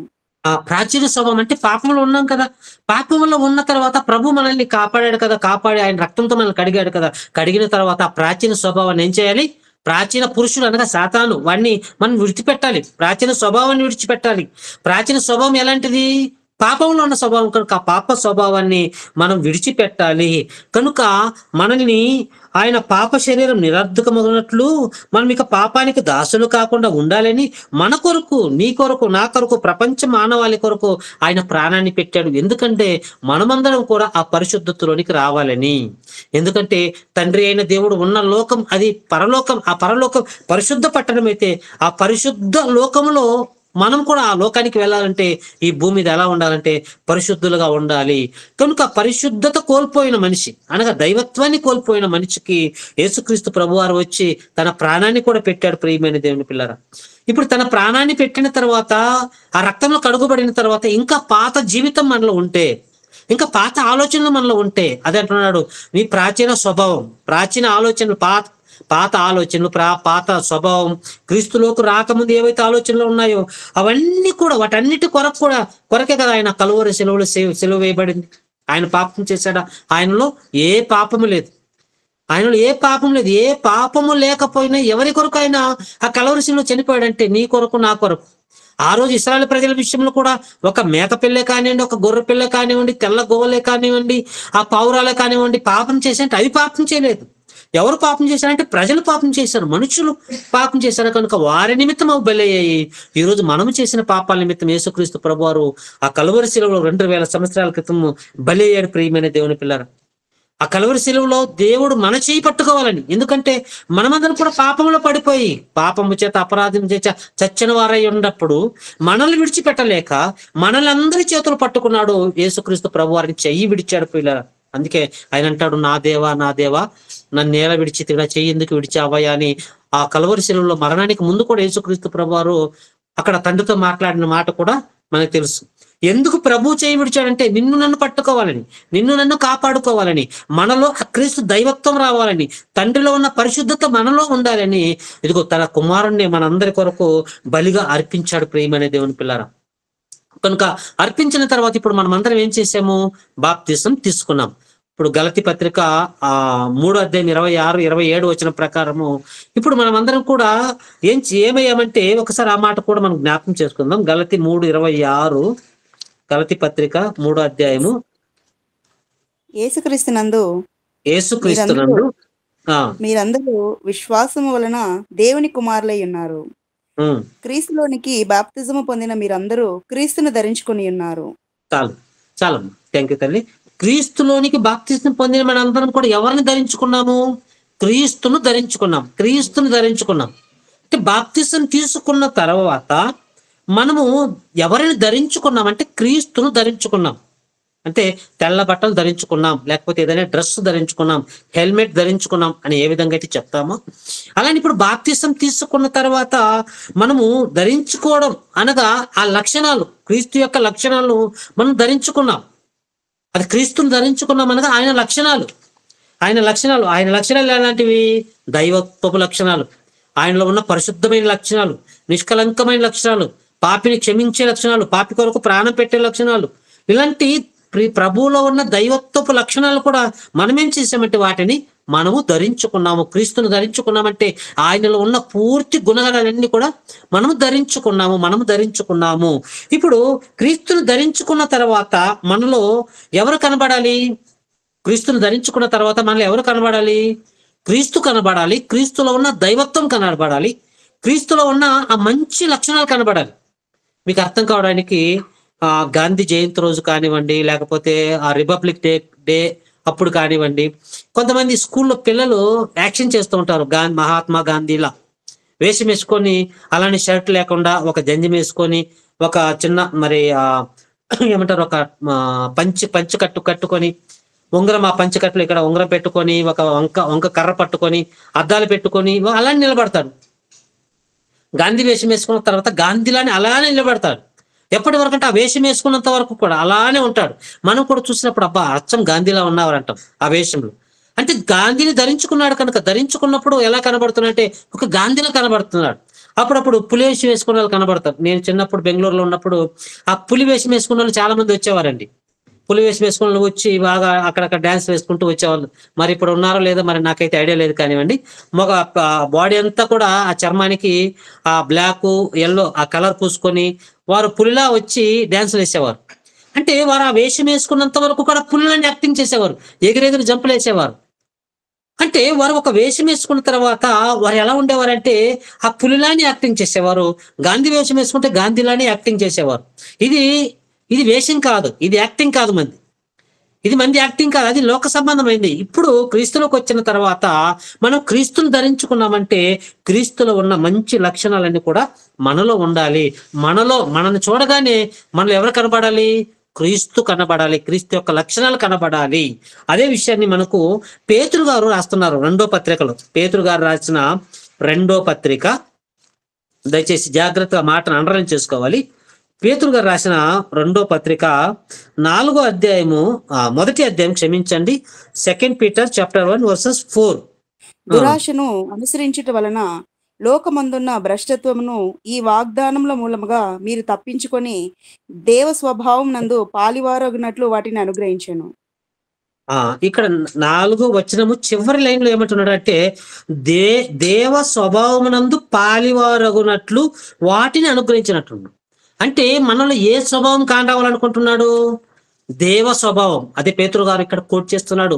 ఆ ప్రాచీన స్వభావం అంటే పాపంలో ఉన్నాం కదా. పాపంలో ఉన్న తర్వాత ప్రభు మనల్ని కాపాడాడు కదా. కాపాడి ఆయన రక్తంతో మనల్ని కడిగాడు కదా. కడిగిన తర్వాత ఆ ప్రాచీన స్వభావాన్ని ఏం చేయాలి? ప్రాచీన పురుషుడు అనగా సాతాను, వాడిని మనం విడిచిపెట్టాలి. ప్రాచీన స్వభావాన్ని విడిచిపెట్టాలి. ప్రాచీన స్వభావం ఎలాంటిది? పాపంలో ఉన్న స్వభావం కనుక ఆ పాప స్వభావాన్ని మనం విడిచిపెట్టాలి. కనుక మనల్ని ఆయన పాప శరీరం నిరర్ధకమగినట్లు మనం ఇక పాపానికి దాసులు కాకుండా ఉండాలని మన కొరకు, నీ కొరకు, నా కొరకు, ప్రపంచ మానవాళి కొరకు ఆయన ప్రాణాన్ని పెట్టాడు. ఎందుకంటే మనమందరం కూడా ఆ పరిశుద్ధతలోనికి రావాలని. ఎందుకంటే తండ్రి అయిన దేవుడు ఉన్న లోకం అది పరలోకం. ఆ పరలోకం పరిశుద్ధ పట్టణం అయితే ఆ పరిశుద్ధ లోకంలో మనం కూడా ఆ లోకానికి వెళ్ళాలంటే ఈ భూమి మీద ఎలా ఉండాలంటే పరిశుద్ధులుగా ఉండాలి. కనుక పరిశుద్ధత కోల్పోయిన మనిషి అనగా దైవత్వాన్ని కోల్పోయిన మనిషికి యేసుక్రీస్తు ప్రభువారు వచ్చి తన ప్రాణాన్ని కూడా పెట్టాడు. ప్రియమైన దేవుని పిల్లరా, ఇప్పుడు తన ప్రాణాన్ని పెట్టిన తర్వాత, ఆ రక్తంలో కడుగుబడిన తర్వాత ఇంకా పాత జీవితం మనలో ఉంటే, ఇంకా పాత ఆలోచనలు మనలో ఉంటే, అదే అంటున్నాడు, నీ ప్రాచీన స్వభావం, ప్రాచీన ఆలోచనలు, పాత ఆలోచనలు, పాత స్వభావం, క్రీస్తులోకి రాకముందు ఏవైతే ఆలోచనలు ఉన్నాయో అవన్నీ కూడా, వాటన్నిటి కొరకే కదా ఆయన కలువరి సెలవు వేయబడింది. ఆయన పాపం చేశాడా? ఆయనలో ఏ పాపము లేదు. ఏ పాపము లేకపోయినా ఎవరి కొరకు ఆయన ఆ కలువరి శిలువలో చనిపోయాడంటే నీ కొరకు, నా కొరకు. ఆ రోజు ఇశ్రాయేలు ప్రజల విషయంలో కూడా ఒక మేక పిల్లే కానివ్వండి, ఒక గొర్రె పిల్ల కానివ్వండి, తెల్ల గోవలే కానివ్వండి, ఆ పౌరాలే కానివ్వండి, పాపం చేశారంటే అవి పాపం చేయలేదు. ఎవరు పాపం చేశారంటే ప్రజలు పాపం చేశారు, మనుషులు పాపం చేశారు. కనుక వారి నిమిత్తం అవి బలయ్యాయి. ఈ రోజు మనము చేసిన పాపాల నిమిత్తం యేసుక్రీస్తు ప్రభువారు ఆ కలువరి శిలువలో 2000 సంవత్సరాల క్రితం బలయ్యాడు. ప్రియమైన దేవుని పిల్లరా, ఆ కలువరి శిలువలో దేవుడు మన చేయి పట్టుకోవాలని. ఎందుకంటే మనమందరం కూడా పాపంలో పడిపోయి, పాపము చేత అపరాధం చేత చచ్చిన వారై ఉన్నప్పుడు మనల్ని విడిచిపెట్టలేక మనల్ని అందరి చేతులు పట్టుకున్నాడు యేసుక్రీస్తు ప్రభువారిని చెయ్యి విడిచాడు పిల్లరా. అందుకే ఆయన అంటాడు, నా దేవా నన్ను నేల విడిచి తిడా చెయ్యి ఎందుకు విడిచావయ్యా అని. ఆ కలువరి శిలువలో మరణానికి ముందు కూడా యేసుక్రీస్తు ప్రభువారు అక్కడ తండ్రితో మాట్లాడిన మాట కూడా మనకు తెలుసు. ఎందుకు ప్రభు చేయి విడిచాడంటే నిన్ను నన్ను పట్టుకోవాలని, నిన్ను నన్ను కాపాడుకోవాలని, మనలో ఆ క్రీస్తు దైవత్వం రావాలని, తండ్రిలో ఉన్న పరిశుద్ధత మనలో ఉండాలని ఇదిగో తన కుమారుణ్ణి మనందరి కొరకు బలిగా అర్పించాడు. ప్రియమైన దేవుని పిల్లరా, కనుక అర్పించిన తర్వాత ఇప్పుడు మనం అందరం ఏం చేసాము? బాప్తిసం తీసుకున్నాం. ఇప్పుడు గలతీ పత్రిక 3:26, 27 వచ్చిన ప్రకారము ఇప్పుడు మనం అందరం కూడా ఏమయ్యామంటే ఒకసారి ఆ మాట కూడా మనం జ్ఞాపకం చేసుకుందాం. గలతీ 3:26, గలతీ పత్రిక 3వ అధ్యాయము. యేసుక్రీస్తునందు యేసుక్రీస్తునందు మీరందరూ విశ్వాసము వలన దేవుని కుమారులై ఉన్నారు. ఉమ్, క్రీస్తులోనికి బాప్తిజము పొందిన మీరందరూ క్రీస్తును ధరించుకొని ఉన్నారు. చాలు చాలమ్మా, థ్యాంక్ యూ తల్లి. క్రీస్తులోనికి బాప్తిస్మం పొందిన మనందరం కూడా ఎవరిని ధరించుకున్నాము? క్రీస్తును ధరించుకున్నాం. క్రీస్తును ధరించుకున్నాం అంటే బాప్తిస్మం తీసుకున్న తర్వాత మనము ఎవరిని ధరించుకున్నాం అంటే క్రీస్తును ధరించుకున్నాం. అంటే తెల్ల బట్టలు ధరించుకున్నాం, లేకపోతే ఏదైనా డ్రెస్ ధరించుకున్నాం, హెల్మెట్ ధరించుకున్నాం అని ఏ విధంగా అయితే చెప్తామో అలానే ఇప్పుడు బాప్తిసం తీసుకున్న తర్వాత మనము ధరించుకోవడం అనగా ఆ లక్షణాలు, క్రీస్తు యొక్క లక్షణాలను మనం ధరించుకున్నాం. అది క్రీస్తుని ధరించుకున్నాం అనగా ఆయన లక్షణాలు ఎలాంటివి? దైవత్వపు లక్షణాలు, ఆయనలో ఉన్న పరిశుద్ధమైన లక్షణాలు, నిష్కలంకమైన లక్షణాలు, పాపిని క్షమించే లక్షణాలు, పాపి కొరకు ప్రాణం పెట్టే లక్షణాలు, ఇలాంటి ప్రభువులో ఉన్న దైవత్వపు లక్షణాలు కూడా మనమేం చేసామంటే వాటిని మనము ధరించుకున్నాము. క్రీస్తును ధరించుకున్నామంటే ఆయనలో ఉన్న పూర్తి గుణగణాలన్నీ కూడా మనము ధరించుకున్నాము. ఇప్పుడు క్రీస్తును ధరించుకున్న తర్వాత మనలో ఎవరు కనబడాలి? క్రీస్తును ధరించుకున్న తర్వాత మనలో ఎవరు కనబడాలి? క్రీస్తు కనబడాలి. క్రీస్తులో ఉన్న దైవత్వం కనబడాలి. క్రీస్తులో ఉన్న ఆ మంచి లక్షణాలు కనబడాలి. మీకు అర్థం కావడానికి గాంధీ జయంతి రోజు కానివ్వండి, లేకపోతే ఆ రిపబ్లిక్ డే అప్పుడు కానివ్వండి, కొంతమంది స్కూల్లో పిల్లలు యాక్షన్ చేస్తూ ఉంటారు. మహాత్మా గాంధీలా వేషం వేసుకొని, అలానే షర్ట్ లేకుండా ఒక జంజం వేసుకొని, ఒక చిన్న మరి ఏమంటారు ఒక పంచి కట్టుకొని, ఉంగరం ఆ పంచకట్లు ఇక్కడ ఉంగరం పెట్టుకొని, ఒక వంక కర్ర పట్టుకొని, అద్దాలు పెట్టుకొని అలానే నిలబడతాడు. గాంధీ వేషం వేసుకున్న తర్వాత గాంధీలానే అలానే నిలబడతాడు. ఎప్పటి వరకు అంటే ఆ వేషం వేసుకున్నంత వరకు కూడా అలానే ఉంటాడు. మనం కూడా చూసినప్పుడు అబ్బా అచ్చం గాంధీలా ఉన్నవారంటాం ఆ వేషంలో. అంటే గాంధీని ధరించుకున్నాడు కనుక, ధరించుకున్నప్పుడు ఎలా కనబడుతున్నాడంటే ఒక గాంధీలా కనబడుతున్నాడు. అప్పుడప్పుడు పులి వేషం వేసుకున్న వాళ్ళు కనబడతారు. నేను చిన్నప్పుడు బెంగళూరులో ఉన్నప్పుడు ఆ పులి వేషం వేసుకున్న వాళ్ళు చాలా మంది వచ్చేవారండి. పులి వేషం వేసుకున్న వాళ్ళు వచ్చి బాగా అక్కడక్కడ డ్యాన్స్ వేసుకుంటూ వచ్చేవాళ్ళు. మరి ఇప్పుడు ఉన్నారో లేదో మరి నాకైతే ఐడియా లేదు కానివ్వండి. మగ బాడీ అంతా కూడా ఆ చర్మానికి ఆ బ్లాక్ ఎల్లో ఆ కలర్ పూసుకొని వారు పులిలా వచ్చి డ్యాన్సులు వేసేవారు. అంటే వారు ఆ వేషం వేసుకున్నంత వరకు కూడా పులిలాంటి యాక్టింగ్ చేసేవారు, ఎగిరెగిరి జంపులు వేసేవారు. అంటే వారు ఒక వేషం వేసుకున్న తర్వాత వారు ఎలా ఉండేవారంటే ఆ పులిలాని యాక్టింగ్ చేసేవారు. గాంధీ వేషం వేసుకుంటే గాంధీలాని యాక్టింగ్ చేసేవారు. ఇది వేషం కాదు, ఇది యాక్టింగ్ కాదు, మంది యాక్టింగ్ కాదు, అది లోక సంబంధమైంది. ఇప్పుడు క్రీస్తులోకి వచ్చిన తర్వాత మనం క్రీస్తును ధరించుకున్నామంటే క్రీస్తులో ఉన్న మంచి లక్షణాలన్నీ కూడా మనలో ఉండాలి. మనల్ని చూడగానే మనలో ఎవరు కనబడాలి? క్రీస్తు కనబడాలి. క్రీస్తు యొక్క లక్షణాలు కనబడాలి. అదే విషయాన్ని మనకు పేతురు గారు రాస్తున్నారు 2వ పత్రికలో. పేతురు గారు రాసిన 2వ పత్రిక, దయచేసి జాగ్రత్తగా మాటను అండర్లైన్ చేసుకోవాలి. పేతురు గారు రాసిన 2వ పత్రిక 4వ అధ్యాయము, మొదటి అధ్యాయం క్షమించండి, 2 పీటర్ చాప్టర్ 1:4. దురాశను అనుసరించుట వలన లోకమందున్న భ్రష్టత్వమును ఈ వాగ్దానముల మూలముగా మీరు తప్పించుకొని దేవ స్వభావం నందు పాలివారగినట్లు వాటిని అనుగ్రహించాను. ఇక్కడ 4వ వచనము చివరి లైన్ లో ఏమంటున్నాడు అంటే దేవ స్వభావమునందు పాలివారగునట్లు వాటిని అనుగ్రహించినట్లు. అంటే మనలో ఏ స్వభావం కాండావాలనుకుంటున్నాడు? దేవ స్వభావం. అదే పేతురు గారు ఇక్కడ కోట్ చేస్తున్నాడు.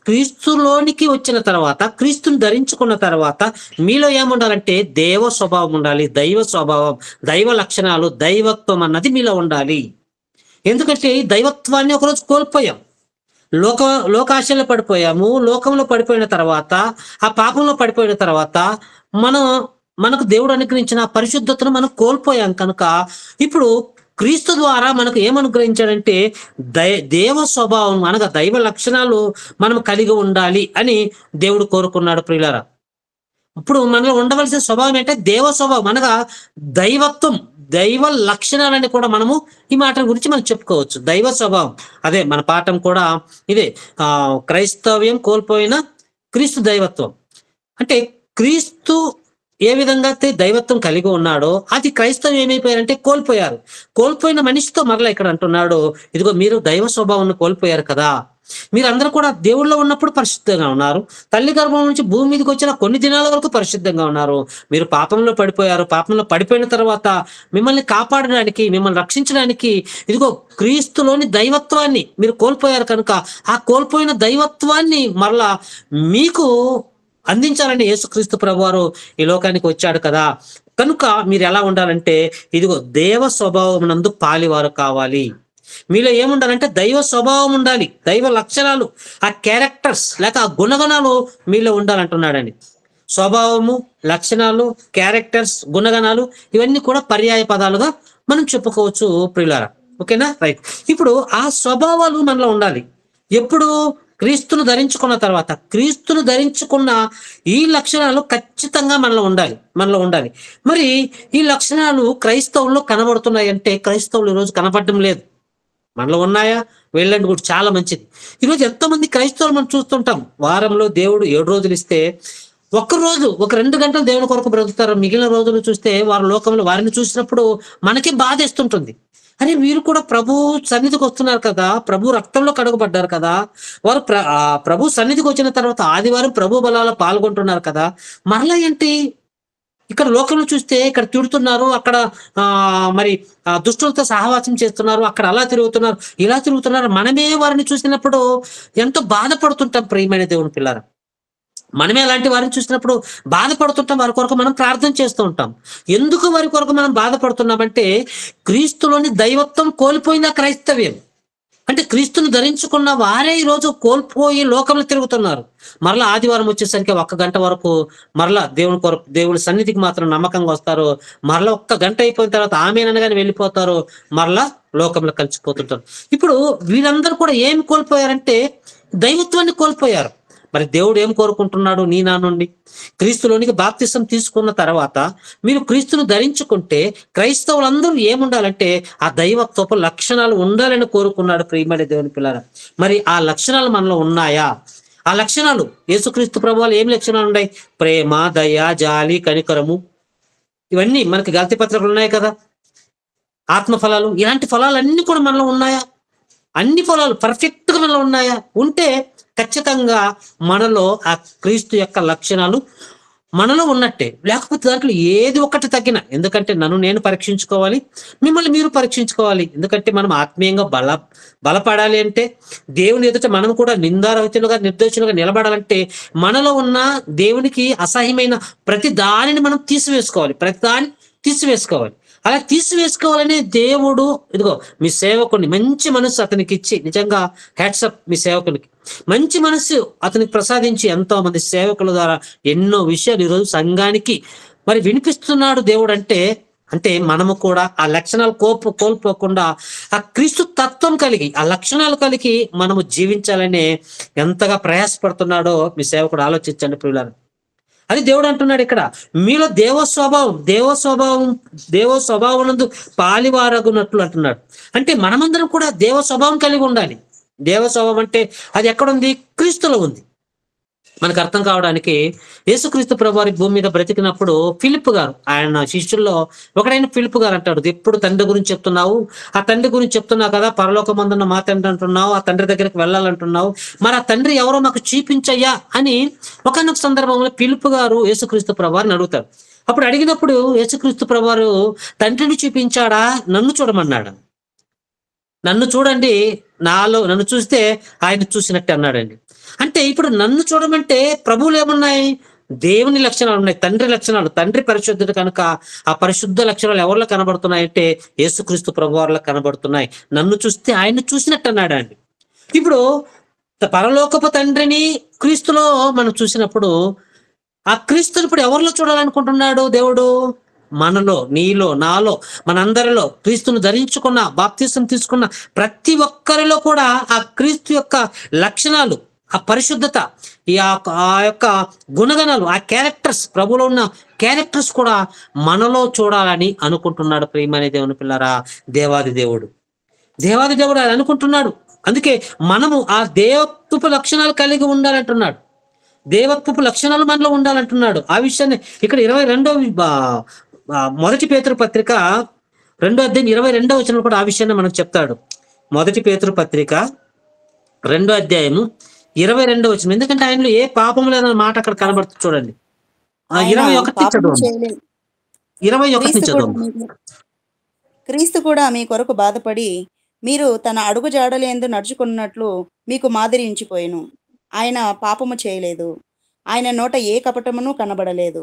క్రీస్తులోనికి వచ్చిన తర్వాత, క్రీస్తుని ధరించుకున్న తర్వాత మీలో ఏముండాలంటే దేవ స్వభావం ఉండాలి. దైవ స్వభావం, దైవ లక్షణాలు, దైవత్వం అన్నది మీలో ఉండాలి. ఎందుకంటే ఈ దైవత్వాన్ని ఒకరోజు కోల్పోయాం. లోకాశలో పడిపోయాము. లోకంలో పడిపోయిన తర్వాత, ఆ పాపంలో పడిపోయిన తర్వాత మనకు దేవుడు అనుగ్రహించిన పరిశుద్ధతను మనం కోల్పోయాం కనుక ఇప్పుడు క్రీస్తు ద్వారా మనకు ఏమనుగ్రహించాడంటే దేవ స్వభావం అనగా దైవ లక్షణాలు మనం కలిగి ఉండాలి అని దేవుడు కోరుకున్నాడు. ప్రియులారా, ఇప్పుడు మనలో ఉండవలసిన స్వభావం ఏంటంటే దేవ స్వభావం అనగా దైవత్వం, దైవ లక్షణాలని కూడా మనము ఈ మాట గురించి మనం చెప్పుకోవచ్చు. దైవ స్వభావం, అదే మన పాఠం కూడా ఇదే, క్రైస్తవ్యం కోల్పోయిన క్రీస్తు దైవత్వం. అంటే క్రీస్తు ఏ విధంగా అయితే దైవత్వం కలిగి ఉన్నాడో అది క్రైస్తవం ఏమైపోయారంటే కోల్పోయారు. కోల్పోయిన మనిషితో మరలా ఇక్కడ అంటున్నాడు, ఇదిగో మీరు దైవ స్వభావాన్ని కోల్పోయారు కదా, మీరందరూ కూడా దేవుళ్ళో ఉన్నప్పుడు పరిశుద్ధంగా ఉన్నారు. తల్లి గర్భం నుంచి భూమి మీదకి వచ్చిన కొన్ని దినాల వరకు పరిశుద్ధంగా ఉన్నారు. మీరు పాపంలో పడిపోయారు. పాపంలో పడిపోయిన తర్వాత మిమ్మల్ని కాపాడడానికి, మిమ్మల్ని రక్షించడానికి ఇదిగో క్రీస్తులోని దైవత్వాన్ని మీరు కోల్పోయారు కనుక ఆ కోల్పోయిన దైవత్వాన్ని మరలా మీకు అందించాలని యేసుక్రీస్తు ప్రభువారు ఈ లోకానికి వచ్చాడు కదా. కనుక మీరు ఎలా ఉండాలంటే ఇదిగో దేవ స్వభావమునందు పాలివారు కావాలి. మీలో ఏముండాలంటే దైవ స్వభావం ఉండాలి, దైవ లక్షణాలు, ఆ క్యారెక్టర్స్ లేక ఆ గుణగణాలు మీలో ఉండాలంటున్నాడండి. స్వభావము, లక్షణాలు, క్యారెక్టర్స్, గుణగణాలు ఇవన్నీ కూడా పర్యాయ పదాలుగా మనం చెప్పుకోవచ్చు ప్రియులారా. ఓకేనా, రైట్. ఇప్పుడు ఆ స్వభావాలు మనలో ఉండాలి. ఎప్పుడు? క్రీస్తును ధరించుకున్న తర్వాత. క్రీస్తును ధరించుకున్న ఈ లక్షణాలు ఖచ్చితంగా మనలో ఉండాలి. మరి ఈ లక్షణాలు క్రైస్తవుల్లో కనబడుతున్నాయి అంటే క్రైస్తవులు ఈరోజు కనబడడం లేదు. మనలో ఉన్నాయా? వెళ్ళండి కూడా, చాలా మంచిది. ఈరోజు ఎంతో మంది క్రైస్తవులు మనం చూస్తుంటాం. వారంలో దేవుడు 7 రోజులు ఇస్తే ఒక్కరోజు ఒక 2 గంటలు దేవుని కొరకు బ్రతుకుతారు. మిగిలిన రోజులు చూస్తే వారి లోకంలో వారిని చూసినప్పుడు మనకి బాధేస్తుంటుంది. అరే, వీరు కూడా ప్రభు సన్నిధికి వస్తున్నారు కదా, ప్రభు రక్తంలో కడగబడ్డారు కదా, వారు ప్రభు సన్నిధికి వచ్చిన తర్వాత ఆదివారం ప్రభు బలాల్లో పాల్గొంటున్నారు కదా, మరలా ఏంటి ఇక్కడ లోకంలో చూస్తే ఇక్కడ తిడుతున్నారు, అక్కడ మరి దుష్టులతో సహవాసం చేస్తున్నారు, అక్కడ అలా తిరుగుతున్నారు, ఇలా తిరుగుతున్నారు. మనమే వారిని చూసినప్పుడు ఎంతో బాధపడుతుంటాం ప్రియమైన దేవుని పిల్లారా. మనమే అలాంటి వారిని చూసినప్పుడు బాధపడుతుంటాం. వారి కొరకు మనం ప్రార్థన చేస్తూ ఉంటాం. ఎందుకు వారి కొరకు మనం బాధపడుతున్నామంటే క్రీస్తులోని దైవత్వం కోల్పోయిన క్రైస్తవ్యం. అంటే క్రీస్తును ధరించుకున్న వారే ఈరోజు కోల్పోయి లోకంలో తిరుగుతున్నారు. మరలా ఆదివారం వచ్చేసరికి 1 గంట వరకు మరలా దేవుని కొరకు, దేవుడి సన్నిధికి మాత్రం నమ్మకంగా వస్తారు. మరలా 1 గంట అయిపోయిన తర్వాత ఆమెనగానే వెళ్ళిపోతారు. మరలా లోకంలో కలిసిపోతుంటారు. ఇప్పుడు వీళ్ళందరూ కూడా ఏం కోల్పోయారంటే దైవత్వాన్ని కోల్పోయారు. మరి దేవుడు ఏం కోరుకుంటున్నాడు నీ నా నుండి? క్రీస్తులోనికి బాప్తిసం తీసుకున్న తర్వాత మీరు క్రీస్తును ధరించుకుంటే క్రైస్తవులందరూ ఏముండాలంటే ఆ దైవత్వపు లక్షణాలు ఉండాలని కోరుకున్నాడు ప్రియమైన దేవుని పిల్లారా. మరి ఆ లక్షణాలు మనలో ఉన్నాయా? ఆ లక్షణాలు యేసుక్రీస్తు ప్రభువులో ఏం లక్షణాలు ఉన్నాయి? ప్రేమ, దయ, జాలి, కనికరము, ఇవన్నీ మనకి గలతీ పత్రికలు ఉన్నాయి కదా. ఆత్మఫలాలు, ఇలాంటి ఫలాలన్నీ కూడా మనలో ఉన్నాయా? అన్ని ఫలాలు పర్ఫెక్ట్ గా మనలో ఉన్నాయా? ఉంటే ఖచ్చితంగా మనలో ఆ క్రీస్తు యొక్క లక్షణాలు మనలో ఉన్నట్టే. లేకపోతే దాంట్లో ఏది ఒక్కటి తగ్గిన, ఎందుకంటే నన్ను నేను పరీక్షించుకోవాలి, మిమ్మల్ని మీరు పరీక్షించుకోవాలి. ఎందుకంటే మనం ఆత్మీయంగా బలపడాలి అంటే, దేవుని ఎదుట మనం కూడా నిందారహితులుగా, నిర్దోషులుగా నిలబడాలంటే మనలో ఉన్న దేవునికి అసహ్యమైన ప్రతి దానిని మనం తీసివేసుకోవాలి. అలా తీసివేసుకోవాలనే దేవుడు ఇదిగో మీ సేవకుని మంచి మనసు అతనికి ఇచ్చి, నిజంగా హ్యాట్సప్ మీ సేవకునికి మంచి మనసు అతనికి ప్రసాదించి ఎంతో మంది సేవకుల ద్వారా ఎన్నో విషయాలు ఈరోజు సంఘానికి మరి వినిపిస్తున్నాడు దేవుడు. అంటే మనము కూడా ఆ లక్షణాలు కోల్పోకుండా ఆ క్రీస్తు తత్వం కలిగి, ఆ లక్షణాలు కలిగి మనము జీవించాలని ఎంతగా ప్రయాసపడుతున్నాడో మీ సేవకుడు ఆలోచించండి ప్రియులారా. అది దేవుడు అంటున్నాడు ఇక్కడ, మీలో దేవ స్వభావం నందు పాలివారగునట్లు అంటున్నాడు. అంటే మనమందరం కూడా దేవ స్వభావం కలిగి ఉండాలి. దేవ స్వభావం అంటే అది ఎక్కడుంది? క్రీస్తులో ఉంది. మనకు అర్థం కావడానికి యేసుక్రీస్తు ప్రభువారి భూమి మీద బ్రతికినప్పుడు ఫిలిప్ గారు, ఆయన శిష్యుల్లో ఒకడైన ఫిలిప్ గారు అంటాడు, ఎప్పుడు తండ్రి గురించి చెప్తున్నావు, ఆ తండ్రి గురించి చెప్తున్నావు కదా, పరలోకమందున్న మా తండ్రి అంటున్నావు, ఆ తండ్రి దగ్గరికి వెళ్ళాలంటున్నావు, మరి ఆ తండ్రి ఎవరో మాకు చూపించయ్యా అని ఒకనొక సందర్భంలో ఫిలిప్ గారు యేసుక్రీస్తు ప్రభువారిని అడుగుతాడు. అప్పుడు అడిగినప్పుడు యేసుక్రీస్తు ప్రభువారు తండ్రిని చూపించాడా, నన్ను చూడమన్నాడు. నన్ను చూడండి, నన్ను చూస్తే ఆయన చూసినట్టే అన్నాడండి. అంటే ఇప్పుడు నన్ను చూడమంటే ప్రభువులు ఏమున్నాయి? దేవుని లక్షణాలు ఉన్నాయి, తండ్రి లక్షణాలు. తండ్రి పరిశుద్ధుడు కనుక ఆ పరిశుద్ధ లక్షణాలు ఎవరిలో కనబడుతున్నాయంటే యేసుక్రీస్తు ప్రభువారిలో కనబడుతున్నాయి. నన్ను చూస్తే ఆయన్ని చూసినట్టు అన్నాడు అండి. ఇప్పుడు పరలోకపు తండ్రిని క్రీస్తులో మనం చూసినప్పుడు ఆ క్రీస్తుని ఇప్పుడు ఎవరిలో చూడాలనుకుంటున్నాడు దేవుడు? మనలో, నీలో, నాలో, మనందరిలో క్రీస్తును ధరించుకున్న, బాప్తిసం తీసుకున్న ప్రతి ఒక్కరిలో కూడా ఆ క్రీస్తు యొక్క లక్షణాలు, ఆ పరిశుద్ధత, ఆ యొక్క గుణగణాలు, ఆ క్యారెక్టర్స్, ప్రభులో ఉన్న క్యారెక్టర్స్ కూడా మనలో చూడాలని అనుకుంటున్నాడు ప్రియమైన దేవుని పిల్లరా. దేవాది దేవుడు అది అనుకుంటున్నాడు. అందుకే మనము ఆ దేవత్వపు లక్షణాలు కలిగి ఉండాలంటున్నాడు. దేవత్వపు లక్షణాలు మనలో ఉండాలంటున్నాడు. ఆ విషయాన్ని ఇక్కడ 1 పేతురు పత్రిక 2వ అధ్యాయం 22వ వచనం కూడా ఆ విషయాన్ని మనకు చెప్తాడు. 1 పేతురు పత్రిక 2 అధ్యాయము 22 వచనం. ఎందుకంటే ఆయనలో ఏ పాపం లేదన్న మాట అక్కడ కనబడుతుంది చూడండి. ఆయన 21 పాపము చదవండి. చేయలేదు. 21 చదవండి. క్రీస్తు కూడా మీ కొరకు బాధపడి మీరు తన అడుగు జాడలేందు నడుచుకున్నట్లు మీకు మాదిరి ఉంచిపోయెను. ఆయన పాపము చేయలేదు. ఆయన నోట ఏ కపటమును కనబడలేదు.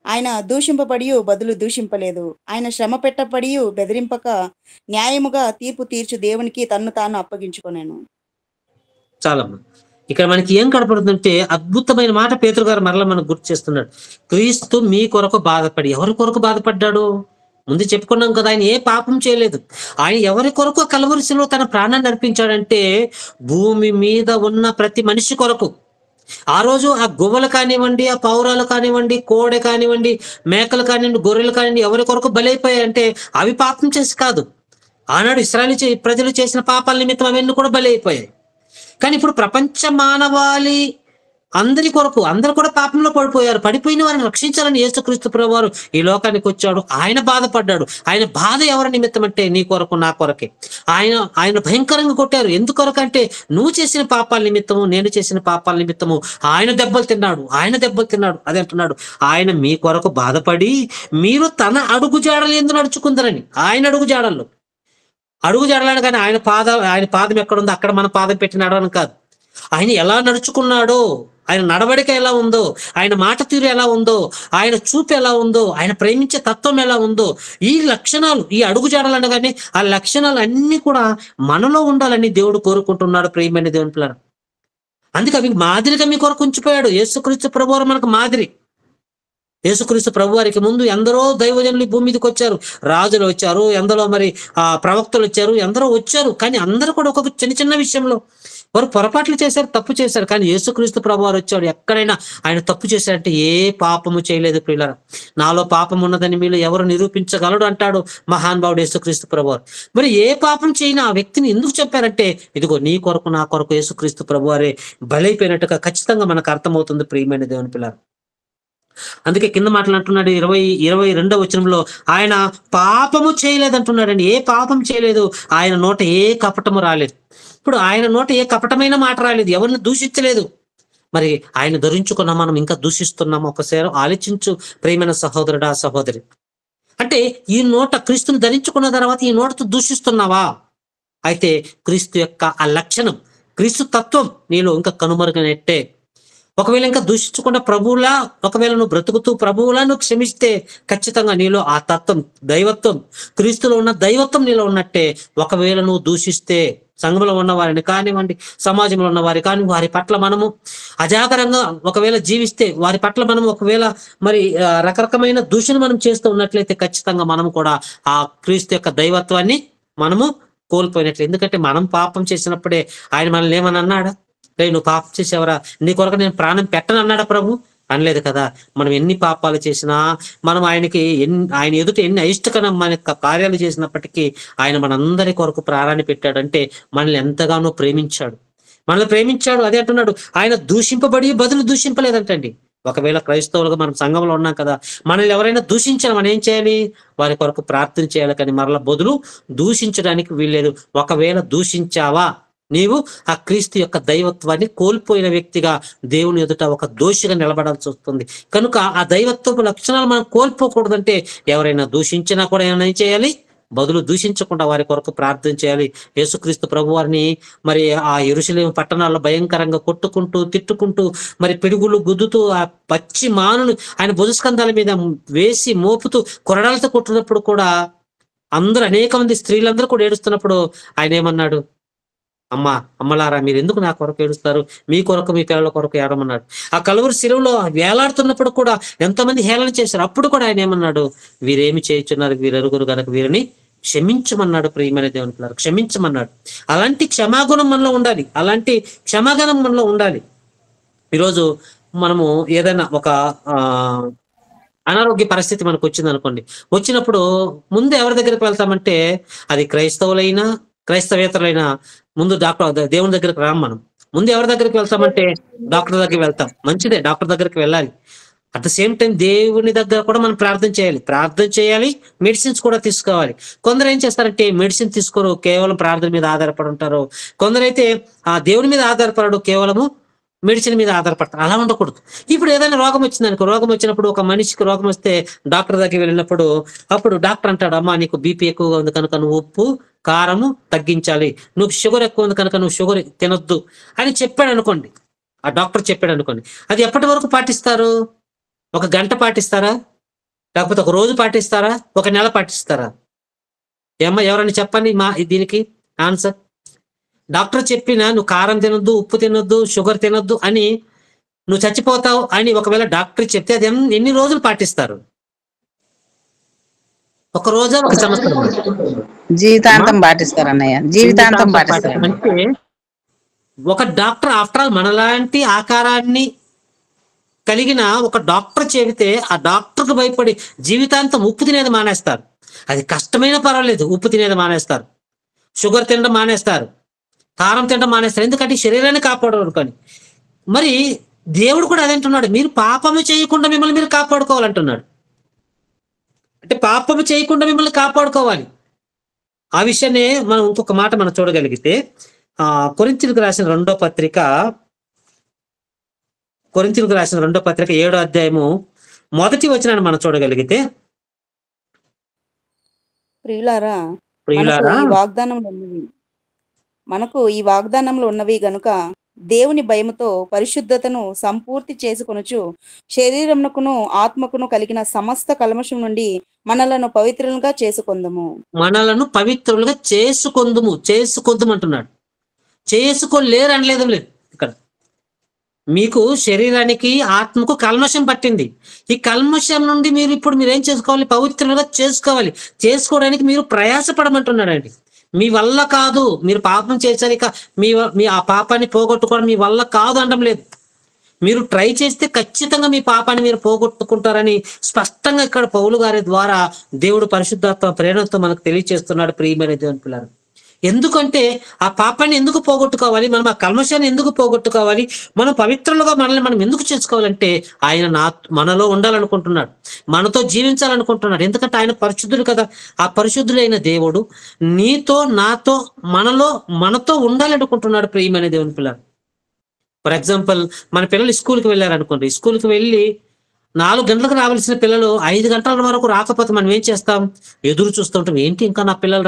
ఆయన దూషింపబడియు బదులు దూషింపలేదు. ఆయన శ్రమ పెట్టబడియు బెదిరింపక న్యాయముగా తీర్పు తీర్చు దేవునికి తన్ను తాను అప్పగించుకొనెను. చాలమ్మా. ఇక్కడ మనకి ఏం కనపడుతుందంటే అద్భుతమైన మాట పేతురు గారు మరలా మనకు గుర్తు చేస్తున్నాడు. క్రీస్తు మీ కొరకు బాధపడి, ఎవరి కొరకు బాధపడ్డాడు? ముందు చెప్పుకున్నాం కదా, ఆయన ఏ పాపం చేయలేదు. ఆయన ఎవరి కొరకు కలవరిశిలో తన ప్రాణాన్ని అర్పించాడంటే భూమి మీద ఉన్న ప్రతి మనిషి కొరకు. ఆ రోజు ఆ గువ్వలు కానివ్వండి, ఆ పౌరాలు కానివ్వండి, కోడె కానివ్వండి, మేకలు కానివ్వండి, గొర్రెలు కానివ్వండి, ఎవరి కొరకు బలైపోయాయి అంటే అవి పాపం చేసి కాదు. ఆనాడు ఇశ్రాయేలు ప్రజలు చేసిన పాపాల నిమిత్తం అవన్నీ కూడా బలైపోయాయి. కానీ ఇప్పుడు ప్రపంచ మానవాళి అందరి కొరకు, అందరు కూడా పాపంలో పడిపోయారు. పడిపోయిన వారిని రక్షించాలని యేసుక్రీస్తు ప్రభువారు ఈ లోకానికి వచ్చాడు. ఆయన బాధపడ్డాడు. ఆయన బాధ ఎవరి నిమిత్తం అంటే నీ కొరకు, నా కొరకే. ఆయన భయంకరంగా కొట్టారు. ఎందుకొరకు అంటే నువ్వు చేసిన పాపాల నిమిత్తము, నేను చేసిన పాపాల నిమిత్తము ఆయన దెబ్బలు తిన్నాడు. అదే అంటున్నాడు, ఆయన మీ కొరకు బాధపడి మీరు తన అడుగు జాడలు ఎందుకు నడుచుకుందరని. ఆయన అడుగు జాడల్లో అడుగు జాడలాడు, కానీ ఆయన పాదం ఎక్కడుందో అక్కడ మన పాదం పెట్టి నడవని కాదు. ఆయన ఎలా నడుచుకున్నాడో, ఆయన నడవడిక ఎలా ఉందో, ఆయన మాట తీరు ఎలా ఉందో, ఆయన చూపు ఎలా ఉందో, ఆయన ప్రేమించే తత్వం ఎలా ఉందో, ఈ లక్షణాలు, ఈ అడుగు జాడలు అనగానే ఆ లక్షణాలు అన్ని కూడా మనలో ఉండాలని దేవుడు కోరుకుంటున్నాడు. ప్రియమైన దేవుని పిల్లలు, అందుకే అవి మాదిరిగా మీ కొరకు ఉంచిపోయాడు. యేసుక్రీస్తు ప్రభువారు మనకు మాదిరి. యేసుక్రీస్తు ప్రభు వారికి ముందు ఎందరో దైవజనులు భూమి మీదకి వచ్చారు. రాజులు వచ్చారు, ఎందరో మరి ప్రవక్తలు వచ్చారు, ఎందరో వచ్చారు. కానీ అందరూ కూడా ఒక్కొక్క చిన్న విషయంలో వారు పొరపాట్లు చేశారు, తప్పు చేశారు. కానీ యేసుక్రీస్తు ప్రభు వారు వచ్చాడు. ఎక్కడైనా ఆయన తప్పు చేశారంటే ఏ పాపము చేయలేదు. ప్రియులారా, నాలో పాపం ఉన్నదని మీరు ఎవరు నిరూపించగలడు అంటాడు మహానుభావుడు యేసుక్రీస్తు ప్రభు వారు. మరి ఏ పాపం చేయని ఆ వ్యక్తిని ఎందుకు చెప్పారంటే ఇదిగో నీ కొరకు, నా కొరకు యేసుక్రీస్తు ప్రభు వారే బలైపోయినట్టుగా ఖచ్చితంగా మనకు అర్థమవుతుంది. ప్రియమైన దేవుని పిల్లలు, అందుకే కింద మాట్లాడుతున్నాడు 22వ వచనంలో, ఆయన పాపము చేయలేదంటున్నాడండి. ఏ పాపం చేయలేదు. ఆయన నోట ఏ కపటము రాలేదు. ఇప్పుడు ఆయన నోట ఏ కపటమైన మాట రాలేదు, ఎవరిని దూషించలేదు. మరి ఆయన ధరించుకున్న మనం ఇంకా దూషిస్తున్నాము. ఒకసారి ఆలోచించు ప్రియమైన సహోదరుడా, సహోదరి. అంటే ఈ నోట, క్రీస్తుని ధరించుకున్న తర్వాత ఈ నోటతో దూషిస్తున్నావా? అయితే క్రీస్తు యొక్క ఆ లక్షణం, క్రీస్తు తత్వం నీలో ఇంకా కనుమరుగనట్టే. ఒకవేళ ఇంకా దూషించకుండా ప్రభువులా ఒకవేళ నువ్వు బ్రతుకుతూ ప్రభువులా నువ్వు క్షమిస్తే ఖచ్చితంగా నీలో ఆ తత్వం, దైవత్వం, క్రీస్తులో ఉన్న దైవత్వం నీలో ఉన్నట్టే. ఒకవేళ నువ్వు దూషిస్తే సంఘంలో ఉన్న వారిని కానివ్వండి, సమాజంలో ఉన్న వారి కానీ వారి పట్ల మనము అజాగరంగా ఒకవేళ జీవిస్తే, వారి పట్ల మనం ఒకవేళ మరి రకరకమైన దూషణ మనం చేస్తూ ఉన్నట్లయితే ఖచ్చితంగా మనం కూడా ఆ క్రీస్తు యొక్క దైవత్వాన్ని మనము కోల్పోయినట్లు. ఎందుకంటే మనం పాపం చేసినప్పుడే ఆయన మనల్ని ఏమని అన్నాడా? నువ్వు పాపం చేసేవరా, నీ కొరకు నేను ప్రాణం పెట్టను అన్నాడా ప్రభు? అనలేదు కదా. మనం ఎన్ని పాపాలు చేసినా, మనం ఆయన ఎదుట ఎన్ని అయిష్టకరమైన కార్యాలు చేసినప్పటికీ ఆయన మనందరి కొరకు ప్రాణాన్ని పెట్టాడంటే మనల్ని ఎంతగానో ప్రేమించాడు. అదే అంటున్నాడు, ఆయన దూషింపబడి బదులు దూషింపలేదంటండి. ఒకవేళ క్రైస్తవులుగా మనం సంఘంలో ఉన్నాం కదా, మనల్ని ఎవరైనా దూషించినా మనం ఏం చేయాలి? వారి కొరకు ప్రార్థన చేయాలి. కానీ మరలా బదులు దూషించడానికి వీల్లేదు. ఒకవేళ దూషించావా, నీవు ఆ క్రీస్తు యొక్క దైవత్వాన్ని కోల్పోయిన వ్యక్తిగా దేవుని ఎదుట ఒక దోషిగా నిలబడాల్సి వస్తుంది. కనుక ఆ దైవత్వపు లక్షణాలు మనం కోల్పోకూడదంటే ఎవరైనా దూషించినా కూడా ఏమైనా చేయాలి? బదులు దూషించకుండా వారి కొరకు ప్రార్థన చేయాలి. యేసుక్రీస్తు ప్రభు వారిని మరి ఆ యెరూషలేము పట్టణాల్లో భయంకరంగా కొట్టుకుంటూ, తిట్టుకుంటూ, మరి పిడుగులు గుద్దుతూ, ఆ పచ్చి మానును ఆయన భుజస్కంధాల మీద వేసి మోపుతూ కొరడాలతో కొట్టినప్పుడు కూడా అందరూ, అనేక మంది స్త్రీలందరూ కూడా ఏడుస్తున్నప్పుడు ఆయన ఏమన్నాడు? అమ్మలారా, మీరు ఎందుకు నా కొరకు ఏడుస్తారు? మీ కొరకు, మీ పిల్లల కొరకు ఏడమన్నాడు. ఆ కలువరి శిలువలో వేలాడుతున్నప్పుడు కూడా ఎంతమంది హేళన చేశారు. అప్పుడు కూడా ఆయన ఏమన్నాడు? వీరేమి చేయుచున్నారు, వీరెరుగురు గనక వీరిని క్షమించమన్నాడు. ప్రియమైన దేవుని పిల్లలు, క్షమించమన్నాడు. అలాంటి క్షమాగుణం మనలో ఉండాలి. ఈరోజు మనము ఏదైనా ఒక అనారోగ్య పరిస్థితి మనకు వచ్చింది అనుకోండి. వచ్చినప్పుడు ముందు ఎవరి దగ్గరికి వెళ్తామంటే, అది క్రైస్తవేతరులైనా ముందు దేవుని దగ్గరికి రాం. మనం ముందు ఎవరి దగ్గరికి వెళ్తామంటే డాక్టర్ దగ్గరికి వెళ్తాం. మంచిదే, డాక్టర్ దగ్గరికి వెళ్ళాలి. అట్ ద సేమ్ టైం దేవుని దగ్గర కూడా మనం ప్రార్థన చేయాలి, మెడిసిన్స్ కూడా తీసుకోవాలి. కొందరు ఏం చేస్తారంటే మెడిసిన్ తీసుకోరు, కేవలం ప్రార్థన మీద ఆధారపడి ఉంటారు. కొందరైతే ఆ దేవుని మీద ఆధారపడడు, కేవలము మెడిసిన్ మీద ఆధారపడతారు. అలా ఉండకూడదు. ఇప్పుడు ఏదైనా రోగం వచ్చిందనుకో, రోగం వచ్చినప్పుడు ఒక మనిషికి రోగం వస్తే డాక్టర్ దగ్గరికి వెళ్ళినప్పుడు అప్పుడు డాక్టర్ అంటాడు, అమ్మా నీకు బీపీ ఎక్కువగా ఉంది కనుక నువ్వు ఉప్పు కారము తగ్గించాలి, నువ్వు షుగర్ ఎక్కువ ఉంది కనుక నువ్వు షుగర్ తినొద్దు అని చెప్పాడు అనుకోండి. ఆ డాక్టర్ చెప్పాడు అనుకోండి, అది ఎప్పటి వరకు పాటిస్తారు? ఒక గంట పాటిస్తారా? లేకపోతే ఒక రోజు పాటిస్తారా? ఒక నెల పాటిస్తారా? ఏమ్మా ఎవరైనా చెప్పండి దీనికి ఆన్సర్. డాక్టర్ చెప్పినా నువ్వు కారం తినొద్దు, ఉప్పు తినొద్దు, షుగర్ తినొద్దు అని, నువ్వు చచ్చిపోతావు అని ఒకవేళ డాక్టర్ చెప్తే అది ఎన్ని రోజులు పాటిస్తారు? ఒక రోజా, ఒక సంవత్సరం? జీవితాంతం పాటిస్తారు అన్నయ్య, జీవితాంతం పాటిస్తారు. అంటే ఒక డాక్టర్ ఆఫ్టర్ ఆల్ మనలాంటి ఆకారాన్ని కలిగిన ఒక డాక్టర్ చెబితే ఆ డాక్టర్కు భయపడి జీవితాంతం ఉప్పు తినేది మానేస్తారు. అది కష్టమైన పర్వాలేదు, ఉప్పు తినేది మానేస్తారు, షుగర్ తినడం మానేస్తారు, కారం తినడం మానేస్తారు. ఎందుకంటే శరీరాన్ని కాపాడరు కానీ. మరి దేవుడు కూడా అదేంటున్నాడు, మీరు పాపము చేయకుండా మిమ్మల్ని మీరు కాపాడుకోవాలంటున్నాడు. అంటే పాపము చేయకుండా మిమ్మల్ని కాపాడుకోవాలి. ఆ విషయాన్ని మనం ఇంకొక మాట మనం చూడగలిగితే కొరింథీయులకు రాసిన రెండో పత్రిక 7వ అధ్యాయము 1వ వచనాన్ని మనం చూడగలిగితే, ప్రియులారా మనకు ఈ వాగ్దానములు ఉన్నవి గనుక దేవుని భయముతో పరిశుద్ధతను సంపూర్తి చేసుకొనుచు శరీరమునకును ఆత్మకును కలిగిన సమస్త కల్మషం నుండి మనలను పవిత్రులుగా చేసుకొందుము. మనలను పవిత్రులుగా చేసుకొందుము అంటున్నాడు. చేసుకోలేరు అనలేదు లేదు ఇక్కడ. మీకు శరీరానికి ఆత్మకు కల్మషం పట్టింది. ఈ కల్మషం నుండి మీరు ఏం చేసుకోవాలి? పవిత్రులుగా చేసుకోవాలి. చేసుకోవడానికి మీరు ప్రయాసపడమంటున్నాడండి. మీ వల్ల కాదు, మీరు పాపం చేశారు, ఇక మీ ఆ పాపాన్ని పోగొట్టుకోవడం మీ వల్ల కాదు అనడం లేదు. మీరు ట్రై చేస్తే ఖచ్చితంగా మీ పాపాన్ని మీరు పోగొట్టుకుంటారని స్పష్టంగా ఇక్కడ పౌలు గారి ద్వారా దేవుడు పరిశుద్ధాత్మ ప్రేరణతో మనకు తెలియజేస్తున్నాడు. ప్రియమైన దేవుని పిల్లలు, ఎందుకంటే ఆ పాపాన్ని ఎందుకు పోగొట్టుకోవాలి, మనం ఆ కల్మషాన్ని ఎందుకు పోగొట్టుకోవాలి, మనం పవిత్రులుగా మనల్ని మనం ఎందుకు చేసుకోవాలంటే ఆయన మనలో ఉండాలనుకుంటున్నాడు, మనతో జీవించాలనుకుంటున్నాడు. ఎందుకంటే ఆయన పరిశుద్ధుడు కదా. ఆ పరిశుద్ధుడైన దేవుడు నీతో నాతో మనతో ఉండాలనుకుంటున్నాడు. ప్రియమైన దేవుని పిల్లలు, ఫర్ ఎగ్జాంపుల్ మన పిల్లలు స్కూల్కి వెళ్ళారనుకోండి. స్కూల్కి వెళ్ళి 4 గంటలకు రావాల్సిన పిల్లలు 5 గంటల వరకు రాకపోతే మనం ఏం చేస్తాం? ఎదురు చూస్తూ ఉంటాం. ఏంటి ఇంకా నా పిల్లలు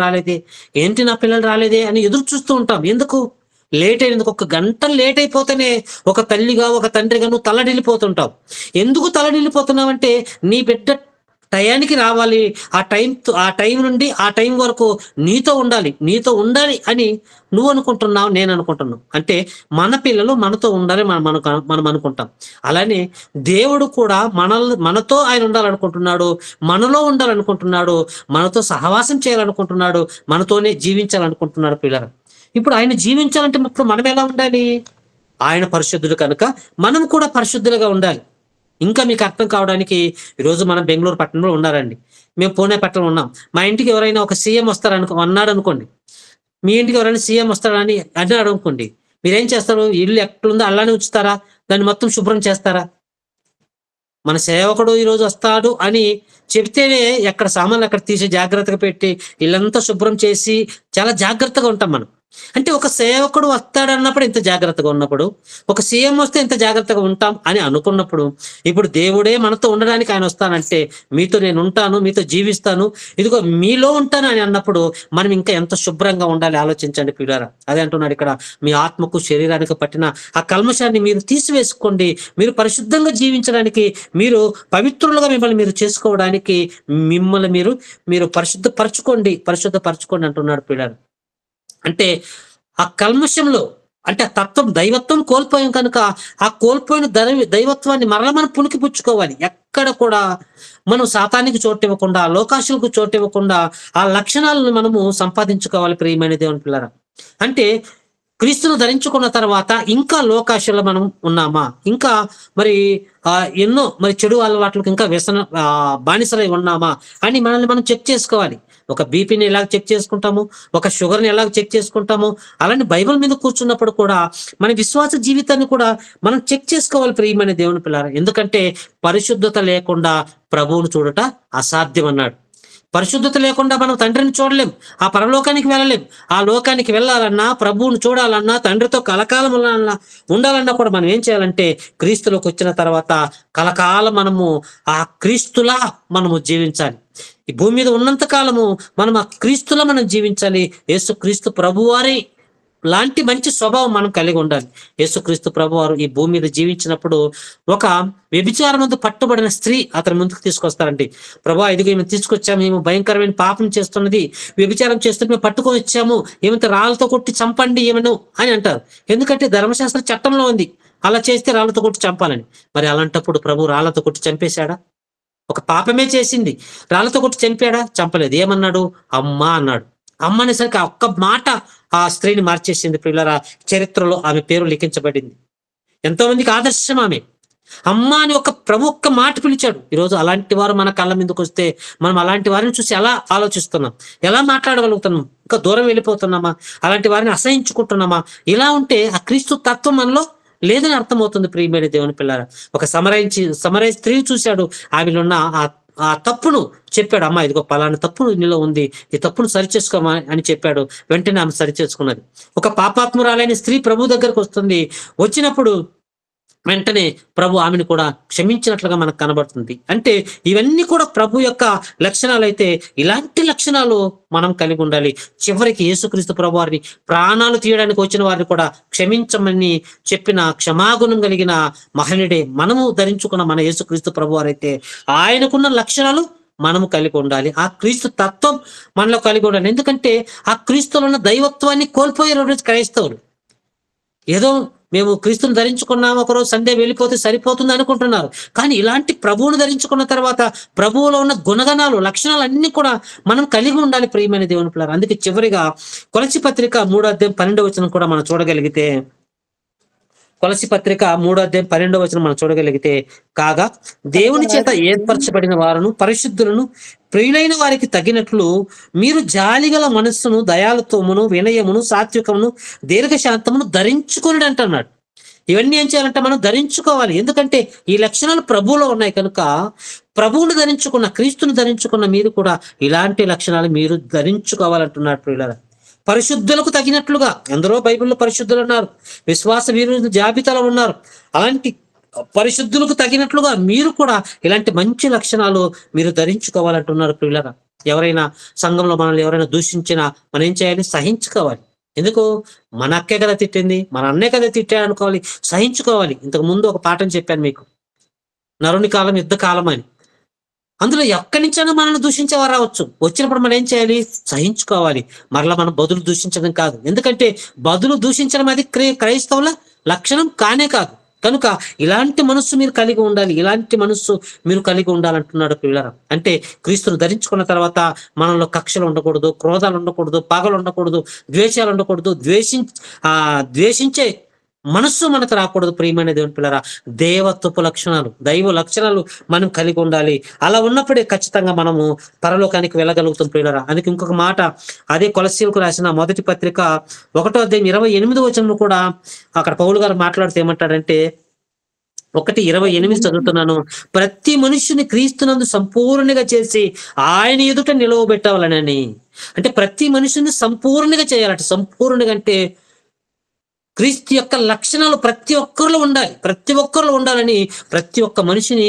రాలేదే అని ఎదురు చూస్తూ ఉంటాం. ఎందుకు లేట్ అయినందుకు? 1 గంట లేట్ అయిపోతేనే ఒక తల్లిగా ఒక తండ్రిగా నువ్వు తల్లడిల్లిపోతుంటావు. ఎందుకు తల్లడిల్లిపోతున్నావు అంటే నీ బిడ్డ టయానికి రావాలి, ఆ టైం నుండి ఆ టైం వరకు నీతో ఉండాలి అని నువ్వు అనుకుంటున్నావు, నేను అనుకుంటున్నావు. అంటే మన పిల్లలు మనతో ఉండాలి మనం అనుకుంటాం. అలానే దేవుడు కూడా మనతో ఆయన ఉండాలనుకుంటున్నాడు, మనలో ఉండాలనుకుంటున్నాడు, మనతో సహవాసం చేయాలనుకుంటున్నాడు, మనతోనే జీవించాలనుకుంటున్నాడు పిల్లలు. ఇప్పుడు ఆయన జీవించాలంటే ఇప్పుడు మనం ఎలా ఉండాలి? ఆయన పరిశుద్ధుడు కనుక మనం కూడా పరిశుద్ధులుగా ఉండాలి. ఇంకా మీకు అర్థం కావడానికి, ఈరోజు మనం బెంగళూరు పట్టణంలో ఉన్నారండి, మేము పూణే పట్టణంలో ఉన్నాం. మా ఇంటికి ఎవరైనా ఒక సీఎం అన్నాడు అనుకోండి, మీ ఇంటికి ఎవరైనా సీఎం వస్తాడని అన్నాడు అనుకోండి, మీరేం చేస్తారు? ఇల్లు ఎట్లుందో అలానే ఉంచుతారా? దాన్ని మొత్తం శుభ్రం చేస్తారా? మన సేవకుడు ఈరోజు వస్తాడు అని చెప్తేనే ఎక్కడ సామాన్లు అక్కడ తీసి జాగ్రత్తగా పెట్టి ఇల్లంతా శుభ్రం చేసి చాలా జాగ్రత్తగా ఉంటాం మనం. అంటే ఒక సేవకుడు వస్తాడన్నప్పుడు ఇంత జాగ్రత్తగా ఉన్నప్పుడు, ఒక సీఎం వస్తే ఇంత జాగ్రత్తగా ఉంటాం అని అనుకున్నప్పుడు, ఇప్పుడు దేవుడే మనతో ఉండడానికి ఆయన వస్తానంటే మీతో నేను ఉంటాను, మీతో జీవిస్తాను, ఇదిగో మీలో ఉంటాను అని అన్నప్పుడు మనం ఇంకా ఎంత శుభ్రంగా ఉండాలి ఆలోచించండి పిల్లారా. అదే అంటున్నాడు ఇక్కడ, మీ ఆత్మకు శరీరానికి పట్టిన ఆ కల్మషాన్ని మీరు తీసివేసుకోండి. మీరు పరిశుద్ధంగా జీవించడానికి, మీరు పవిత్రులుగా మిమ్మల్ని మీరు చేసుకోవడానికి మిమ్మల్ని మీరు పరిశుద్ధపరచుకోండి అంటున్నాడు పిల్లారు. అంటే ఆ కల్మషంలో, అంటే ఆ తత్వం దైవత్వం కోల్పోయాం కనుక ఆ కోల్పోయిన దైవత్వాన్ని మరలా మనం పుణికిపుచ్చుకోవాలి. ఎక్కడ కూడా మనం సాతానికి చోటు ఇవ్వకుండా, లోకాశులకు చోటు ఇవ్వకుండా ఆ లక్షణాలను మనము సంపాదించుకోవాలి. ప్రియమైన దేవుని పిల్లరా, అంటే క్రీస్తును ధరించుకున్న తర్వాత ఇంకా లోకాశలో మనం ఉన్నామా, ఇంకా మరి ఎన్నో మరి చెడు అలవాట్లకు ఇంకా వ్యసన బానిసలై ఉన్నామా అని మనల్ని మనం చెక్ చేసుకోవాలి. ఒక బీపీని ఎలా చెక్ చేసుకుంటాము, ఒక షుగర్ని ఎలా చెక్ చేసుకుంటాము, అలానే బైబిల్ మీద కూర్చున్నప్పుడు కూడా మన విశ్వాస జీవితాన్ని కూడా మనం చెక్ చేసుకోవాలి ప్రియమైన దేవుని పిల్లారా. ఎందుకంటే పరిశుద్ధత లేకుండా ప్రభువును చూడట అసాధ్యం అన్నాడు. పరిశుద్ధత లేకుండా మనం తండ్రిని చూడలేం, ఆ పరలోకానికి వెళ్ళలేం. ఆ లోకానికి వెళ్ళాలన్నా, ప్రభువును చూడాలన్నా, తండ్రితో కలకాలం ఉండాలన్నా కూడా మనం ఏం చేయాలంటే క్రీస్తులోకి వచ్చిన తర్వాత కలకాలం మనము ఆ క్రీస్తులా మనము జీవించాలి. ఈ భూమి మీద ఉన్నంత కాలము మనం ఆ క్రీస్తులా మనం జీవించాలి. యేసుక్రీస్తు ప్రభువారి లాంటి మంచి స్వభావం మనం కలిగి ఉండాలి. యేసుక్రీస్తు ప్రభువారు ఈ భూమి మీద జీవించినప్పుడు ఒక వ్యభిచారమందు పట్టుబడిన స్త్రీ అతని ముందుకు తీసుకొస్తారండి. ప్రభా, ఇదిగో మేము తీసుకొచ్చాము, మేము భయంకరమైన పాపం చేస్తున్నది, వ్యభిచారం చేస్తుంటే మేము పట్టుకొని వచ్చాము, ఏమంటే రాళ్ళతో కొట్టి చంపండి ఏమను అని అంటారు. ఎందుకంటే ధర్మశాస్త్ర చట్టంలో ఉంది అలా చేస్తే రాళ్ళతో కొట్టి చంపాలని. మరి అలాంటప్పుడు ప్రభు రాళ్ళతో కొట్టి చంపేశాడా? ఒక పాపమే చేసింది, రాళ్ళతో కొట్టి చంపాడా? చంపలేదు. ఏమన్నాడు? అమ్మా అన్నాడు. అమ్మ అనేసరికి ఆ ఒక్క మాట ఆ స్త్రీని మార్చేసింది ప్రియులారా. చరిత్రలో ఆమె పేరు లిఖించబడింది. ఎంతో మందికి ఆదర్శం ఆమె. అమ్మ అని ఒక ప్రభు ఒక్క మాట పిలిచాడు. ఈరోజు అలాంటి వారు మన కళ్ళ మీదకి వస్తే మనం అలాంటి వారిని చూసి ఎలా ఆలోచిస్తున్నాం, ఎలా మాట్లాడగలుగుతున్నాం? ఇంకా దూరం వెళ్ళిపోతున్నామా? అలాంటి వారిని అసహించుకుంటున్నామా? ఇలా ఉంటే ఆ క్రీస్తు తత్వం మనలో లేదని అర్థమవుతుంది ప్రియమైన దేవుని పిల్లారా. ఒక సమరయ స్త్రీ చూశాడు, ఆమెలో ఉన్న ఆ తప్పును చెప్పాడు. అమ్మా, ఇదిగో పలానా తప్పు నీలో ఉంది, ఈ తప్పును సరిచేసుకోమా అని చెప్పాడు. వెంటనే ఆమె సరిచేసుకున్నది. ఒక పాపాత్మురాలైన స్త్రీ ప్రభు దగ్గరకు వస్తుంది. వచ్చినప్పుడు వెంటనే ప్రభు ఆమెను కూడా క్షమించినట్లుగా మనకు కనబడుతుంది. అంటే ఇవన్నీ కూడా ప్రభు యొక్క లక్షణాలు. అయితే ఇలాంటి లక్షణాలు మనం కలిగి ఉండాలి. చివరికి యేసుక్రీస్తు ప్రభు వారిని ప్రాణాలు తీయడానికి వచ్చిన వారిని కూడా క్షమించమని చెప్పిన క్షమాగుణం కలిగిన మహనీయుడే మనము ధరించుకున్న మన యేసుక్రీస్తు ప్రభు వారైతే ఆయనకున్న లక్షణాలు మనము కలిగి ఉండాలి. ఆ క్రీస్తు తత్వం మనలో కలిగి ఉండాలి. ఎందుకంటే ఆ క్రీస్తులో ఉన్న దైవత్వాన్ని కోల్పోయే రోజు క్రైస్తవులు ఏదో మేము క్రీస్తుని ధరించుకున్నాము, ఒకరోజు సండే వెళ్ళిపోతే సరిపోతుంది అనుకుంటున్నారు. కానీ ఇలాంటి ప్రభువును ధరించుకున్న తర్వాత ప్రభువులో ఉన్న గుణగణాలు, లక్షణాలు అన్ని కూడా మనం కలిగి ఉండాలి ప్రియమైన దేవుని పిల్లలు. అందుకే చివరిగా కొలసి పత్రిక 3:12 కూడా మనం చూడగలిగితే, కొలసి పత్రిక 3:12 మనం చూడగలిగితే, కాగా దేవుని చేత ఏర్పరచబడిన వారును పరిశుద్ధులను ప్రియులైన వారికి తగినట్లు మీరు జాలిగల మనస్సును, దయాలతోమును, వినయమును, సాత్వికమును, దీర్ఘశాంతమును ధరించుకుని అంటున్నాడు. ఇవన్నీ ఏం చేయాలంటే మనం ధరించుకోవాలి. ఎందుకంటే ఈ లక్షణాలు ప్రభువులో ఉన్నాయి కనుక ప్రభువును ధరించుకున్న, క్రీస్తును ధరించుకున్న మీరు కూడా ఇలాంటి లక్షణాలు మీరు ధరించుకోవాలంటున్నాడు ప్రియులారా. పరిశుద్ధులకు తగినట్లుగా, ఎందరో బైబిల్లో పరిశుద్ధులు ఉన్నారు, విశ్వాస వీరుల జాబితాలో ఉన్నారు. అలాంటి పరిశుద్ధులకు తగినట్లుగా మీరు కూడా ఇలాంటి మంచి లక్షణాలు మీరు ధరించుకోవాలంటున్నారు ప్రియులారా. ఎవరైనా సంఘంలో మనల్ని ఎవరైనా దూషించినా మనం ఏం చేయాలి? సహించుకోవాలి. ఎందుకు? మన అక్కే కదా తిట్టింది, మన అన్నే కదా తిట్టాడు అనుకోవాలి, సహించుకోవాలి. ఇంతకు ముందు ఒక పాఠం చెప్పాను మీకు, నరుని కాలం యుద్ధ కాలం అని. అందులో ఎక్కడి నుంచైనా మనల్ని దూషించేవారు రావచ్చు. వచ్చినప్పుడు మనం ఏం చేయాలి? సహించుకోవాలి. మరలా మనం బదులు దూషించడం కాదు. ఎందుకంటే బదులు దూషించడం అది క్రైస్తవుల లక్షణం కానే కాదు. కనుక ఇలాంటి మనస్సు మీరు కలిగి ఉండాలి, ఇలాంటి మనస్సు మీరు కలిగి ఉండాలంటున్నాడు పిల్లరా. అంటే క్రీస్తును ధరించుకున్న తర్వాత మనలో కక్షలు ఉండకూడదు, క్రోధాలు ఉండకూడదు, పగలు ఉండకూడదు, ద్వేషాలు ఉండకూడదు, ద్వేషించే మనస్సు మనకు రాకూడదు ప్రియమైన దేవుని పిల్లరా. దేవత్వపు లక్షణాలు, దైవ లక్షణాలు మనం కలిగి ఉండాలి. అలా ఉన్నప్పుడే ఖచ్చితంగా మనము పరలోకానికి వెళ్ళగలుగుతాం ప్రియులరా. అందుకే ఇంకొక మాట, అదే కొలస్సీలకు రాసిన మొదటి పత్రిక 1:28 కూడా అక్కడ పౌలు గారు మాట్లాడుతూ ఏమంటాడంటే, 1:28 చదువుతున్నాను. ప్రతి మనుష్యుని క్రీస్తునందు సంపూర్ణంగా చేసి ఆయన ఎదుట నిలవబెట్టాలని. అంటే ప్రతి మనుషుని సంపూర్ణంగా చేయాలంట. సంపూర్ణంగా అంటే క్రీస్తు యొక్క లక్షణాలు ప్రతి ఒక్కరిలో ఉండాలి. ప్రతి ఒక్కరిలో ఉండాలని, ప్రతి ఒక్క మనిషిని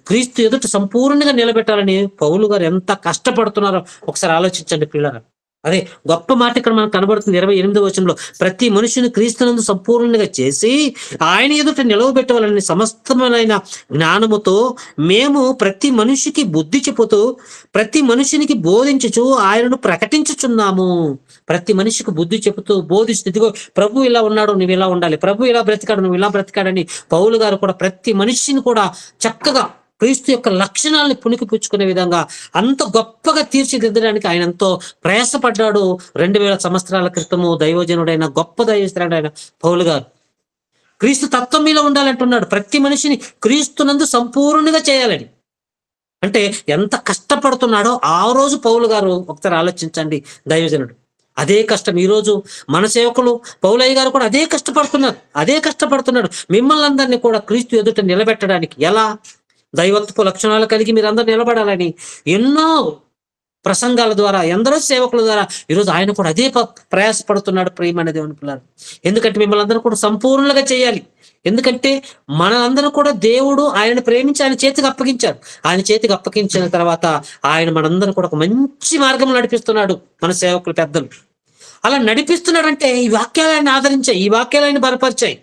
క్రీస్తు ఎదుట సంపూర్ణంగా నిలబెట్టాలని పౌలు గారు ఎంత కష్టపడుతున్నారో ఒకసారి ఆలోచించండి పిల్లరా. అదే గొప్ప మాట ఇక్కడ మనకు కనబడుతుంది 28 ప్రతి మనుషుని క్రీస్తునందు సంపూర్ణంగా చేసి ఆయన ఎదుట నిలవబెట్టవాలని సమస్తమైన జ్ఞానముతో మేము ప్రతి మనిషికి బుద్ధి చెప్పుతూ ప్రతి మనుషునికి బోధించుచు ఆయనను ప్రకటించుచున్నాము. ప్రతి మనిషికి బుద్ధి చెబుతూ బోధిస్తూ, ఇదిగో ప్రభు ఇలా ఉన్నాడు, నువ్వు ఇలా ఉండాలి, ప్రభు ఇలా బ్రతికాడు, నువ్వు ఇలా బ్రతికాడని పౌలు గారు కూడా ప్రతి మనిషిని కూడా చక్కగా క్రీస్తు యొక్క లక్షణాలను పుణికిపుచ్చుకునే విధంగా అంత గొప్పగా తీర్చిదిద్దడానికి ఆయన ఎంతో ప్రయాసపడ్డాడు. 2000 సంవత్సరాల క్రితము దైవజనుడైన గొప్ప దైవజనుడైన పౌలు గారు. క్రీస్తు తత్వం మీలో ఉండాలంటున్నాడు. ప్రతి మనిషిని క్రీస్తునందు సంపూర్ణంగా చేయాలని. అంటే ఎంత కష్టపడుతున్నాడో ఆ రోజు పౌలు గారు ఒకసారి ఆలోచించండి. దైవజనుడు అదే కష్టం ఈరోజు మన సేవకులు పౌలయ్య గారు కూడా అదే కష్టపడుతున్నాడు. మిమ్మల్ని అందరినీ కూడా క్రీస్తు ఎదుట నిలబెట్టడానికి. ఎలా? దైవత్వ లక్షణాలు కలిగి మీరు అందరూ నిలబడాలని ఎన్నో ప్రసంగాల ద్వారా, ఎందరో సేవకుల ద్వారా ఈరోజు ఆయన కూడా అదే ప్రయాసపడుతున్నాడు. ప్రియమైన దేవుని పిల్లలు, ఎందుకంటే మిమ్మల్ని అందరూ కూడా సంపూర్ణంగా చేయాలి. ఎందుకంటే మనందరూ కూడా దేవుడు ఆయనను ప్రేమించి ఆయన చేతికి అప్పగించారు. ఆయన చేతికి అప్పగించిన తర్వాత ఆయన మనందరూ కూడా ఒక మంచి మార్గం నడిపిస్తున్నాడు. మన సేవకులు పెద్దలు అలా నడిపిస్తున్నాడంటే ఈ వాక్యాలను ఆదరించాయి, ఈ వాక్యాలను బలపరిచాయి.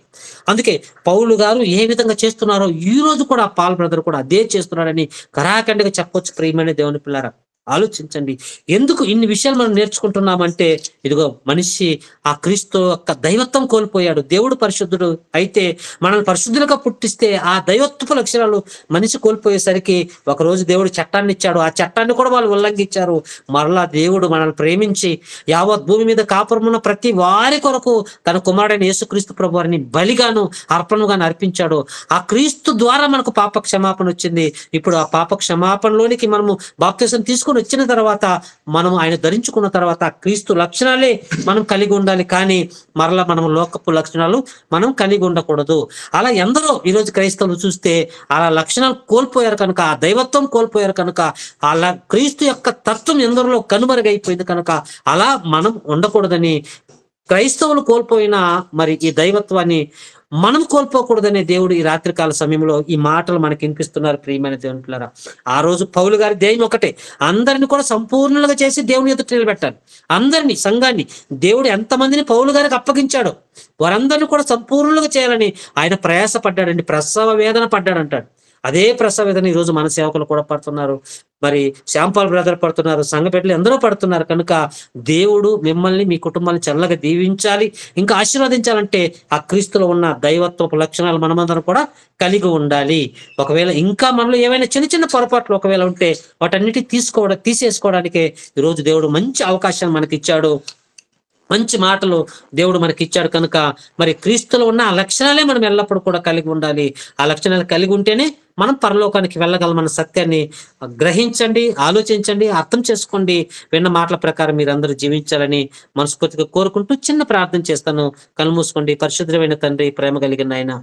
అందుకే పౌలు గారు ఏ విధంగా చేస్తున్నారో ఈ రోజు కూడా పాల్ బ్రదర్ కూడా అదే చేస్తున్నాడని కరాఖండిగా చెప్పొచ్చు. ప్రియమైన దేవుని పిల్లారా, ఆలోచించండి. ఎందుకు ఇన్ని విషయాలు మనం నేర్చుకుంటున్నామంటే, ఇదిగో మనిషి ఆ క్రీస్తు యొక్క దైవత్వం కోల్పోయాడు. దేవుడు పరిశుద్ధుడు అయితే మనల్ని పరిశుద్ధులుగా పుట్టిస్తే ఆ దైవత్వపు లక్షణాలు మనిషి కోల్పోయేసరికి ఒకరోజు దేవుడు చట్టాన్ని ఇచ్చాడు. ఆ చట్టాన్ని కూడా వాళ్ళు ఉల్లంఘించారు. మరలా దేవుడు మనల్ని ప్రేమించి యావత్ భూమి మీద కాపురమున్న ప్రతి వారి కొరకు తన కుమారుడైన యేసుక్రీస్తు ప్రభు వారిని బలిగాను అర్పణగాను అర్పించాడు. ఆ క్రీస్తు ద్వారా మనకు పాప క్షమాపణ వచ్చింది. ఇప్పుడు ఆ పాప క్షమాపణలోనికి మనము బాప్తిసం తీసుకుని వచ్చిన తర్వాత మనం ఆయన ధరించుకున్న తర్వాత క్రీస్తు లక్షణాలే మనం కలిగి ఉండాలి. కానీ మరలా మనం లోకపు లక్షణాలు మనం కలిగి ఉండకూడదు. అలా ఎందరో ఈరోజు క్రైస్తవులు చూస్తే అలా లక్షణాలు కోల్పోయారు కనుక, ఆ దైవత్వం కోల్పోయారు కనుక, అలా క్రీస్తు యొక్క తత్వం ఎందరిలో కనుమరుగైపోయింది కనుక అలా మనం ఉండకూడదని, క్రైస్తవులు కోల్పోయిన మరి ఈ దైవత్వాన్ని మనం కోల్పోకూడదనే దేవుడు ఈ రాత్రికాల సమయంలో ఈ మాటలు మనకి వినిపిస్తున్నారు. ప్రియమైన దేవుని పిల్లరా, ఆ రోజు పౌలు గారి ధ్యేయం ఒకటే, అందరిని కూడా సంపూర్ణంగా చేసి దేవుని ఎదుట నిలబెట్టాలి. అందరినీ, సంఘాన్ని దేవుడు ఎంతమందిని పౌలు గారికి అప్పగించాడో వారందరినీ కూడా సంపూర్ణంగా చేయాలని ఆయన ప్రయాసపడ్డాడండి. ప్రసవ వేదన పడ్డాడంటాడు. అదే ప్రసవ వేదన ఈరోజు మన సేవకులు కూడా పడుతున్నారు. మరి శ్యాంపాల్ బ్రదర్ పడుతున్నారు, సంఘ బిడ్డలు ఎందరో పడుతున్నారు. కనుక దేవుడు మిమ్మల్ని, మీ కుటుంబాన్ని చల్లగా దీవించాలి, ఇంకా ఆశీర్వదించాలంటే ఆ క్రీస్తులో ఉన్న దైవత్వపు లక్షణాలు మనమందరం కూడా కలిగి ఉండాలి. ఒకవేళ ఇంకా మనలో ఏమైనా చిన్న చిన్న పొరపాట్లు ఒకవేళ ఉంటే వాటన్నిటి తీసేసుకోవడానికే ఈరోజు దేవుడు మంచి అవకాశాన్ని మనకి ఇచ్చాడు. మంచి మాటలు దేవుడు మనకి ఇచ్చాడు. కనుక మరి క్రీస్తులో ఉన్న ఆ లక్షణాలే మనం ఎల్లప్పుడూ కూడా కలిగి ఉండాలి. ఆ లక్షణాలు కలిగి ఉంటేనే మనం పరలోకానికి వెళ్ళగలమన్న సత్యాన్ని గ్రహించండి, ఆలోచించండి, అర్థం చేసుకోండి. విన్న మాటల ప్రకారం మీరందరూ జీవించాలని మనస్ఫూర్తిగా కోరుకుంటూ చిన్న ప్రార్థన చేస్తాను. కళ్ళు మూసుకోండి. పరిశుద్ధమైన తండ్రి, ప్రేమ కలిగిన ఆయన,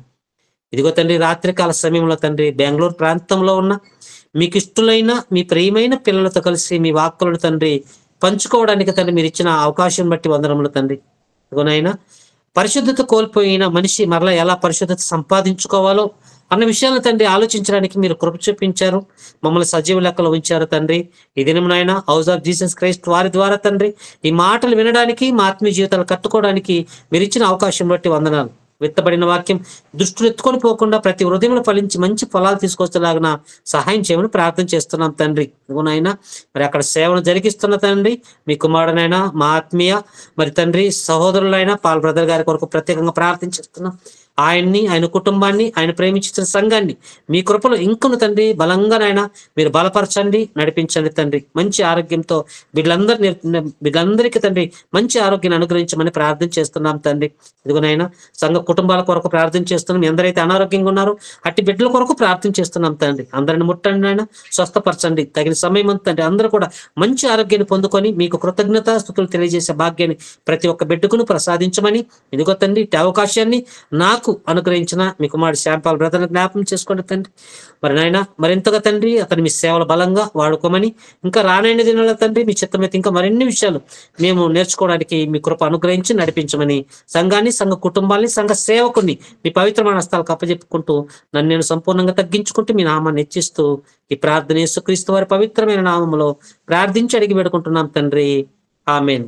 ఇదిగో తండ్రి, రాత్రికాల సమయంలో తండ్రి బెంగళూరు ప్రాంతంలో ఉన్న మీకు ఇష్టలైన మీ ప్రియమైన పిల్లలతో కలిసి మీ వాక్కులను తండ్రి పంచుకోవడానికి తండ్రి మీరు ఇచ్చిన అవకాశం బట్టి వందనములు తండ్రి. ఇదిగోనైనా పరిశుద్ధత కోల్పోయిన మనిషి మరలా ఎలా పరిశుద్ధత సంపాదించుకోవాలో అన్న విషయాలను తండ్రి ఆలోచించడానికి మీరు కృప చూపించారు. మమ్మల్ని సజీవ లెక్కలో ఉంచారు తండ్రి. ఈ దినమునైనా హౌస్ ఆఫ్ జీసస్ క్రైస్ట్ వారి ద్వారా తండ్రి ఈ మాటలు వినడానికి, మా ఆత్మీయ జీవితాలు కట్టుకోవడానికి మీరు ఇచ్చిన అవకాశం బట్టి వందనాలు. విత్తబడిన వాక్యం దృష్టిని ఎత్తుకొని పోకుండా ప్రతి హృదయంలో ఫలించి మంచి ఫలాలు తీసుకొచ్చేలాగిన సహాయం చేయమని ప్రార్థన చేస్తున్నాం తండ్రి. ఇదిగోనైనా మరి అక్కడ సేవను జరిగిస్తున్న తండ్రి మీ కుమారుడైనా, మా ఆత్మీయ మరి తండ్రి సహోదరులైనా పాల్ బ్రదర్ గారి కొరకు ప్రత్యేకంగా ప్రార్థన చేస్తున్నాం. ఆయన్ని, ఆయన కుటుంబాన్ని, ఆయన ప్రేమించిన సంఘాన్ని మీ కృపలో ఇంకొన తండ్రి బలంగానైనా మీరు బలపరచండి, నడిపించండి తండ్రి. మంచి ఆరోగ్యంతో బిడ్డలందరికీ తండ్రి మంచి ఆరోగ్యాన్ని అనుగ్రహించమని ప్రార్థన చేస్తున్నాం తండ్రి. ఇదిగోనైనా సంఘ కుటుంబాల కొరకు ప్రార్థన చేస్తున్నాం. ఎందరైతే అనారోగ్యంగా ఉన్నారో అట్టి బిడ్డల కొరకు ప్రార్థన చేస్తున్నాం తండ్రి. అందరిని ముట్టండి నాయన, స్వస్థపరచండి. తగిన సమయం తండ్రి అందరూ కూడా మంచి ఆరోగ్యాన్ని పొందుకొని మీకు కృతజ్ఞత స్తుతులు తెలియజేసే భాగ్యాన్ని ప్రతి ఒక్క బిడ్డకును ప్రసాదించమని, ఇదిగో తండ్రి ఇట్టి అవకాశాన్ని నాకు అనుగ్రహించిన మీ కుమారుడు శ్యాంపాల్ బ్రదర్ని జ్ఞాపకం చేసుకోండి తండ్రి. మరి నాయన మరింతగా తండ్రి అతను మీ సేవలు బలంగా వాడుకోమని, ఇంకా రానైన దినాల తండ్రి మీ చిత్తమైతే ఇంకా మరిన్ని విషయాలు మేము నేర్చుకోవడానికి మీ కృప అనుగ్రహించి నడిపించమని, సంఘాన్ని, సంఘ కుటుంబాన్ని, సంఘ సేవకుని మీ పవిత్రమైన హస్తాలకు అప్పచెప్పుకుంటూ నన్ను నేను సంపూర్ణంగా తగ్గించుకుంటూ మీ నామాన్ని హెచ్చిస్తూ ఈ ప్రార్థన యేసుక్రీస్తు వారి పవిత్రమైన నామములో ప్రార్థించి అడిగి పెడుకుంటున్నాం తండ్రి. ఆమేన్.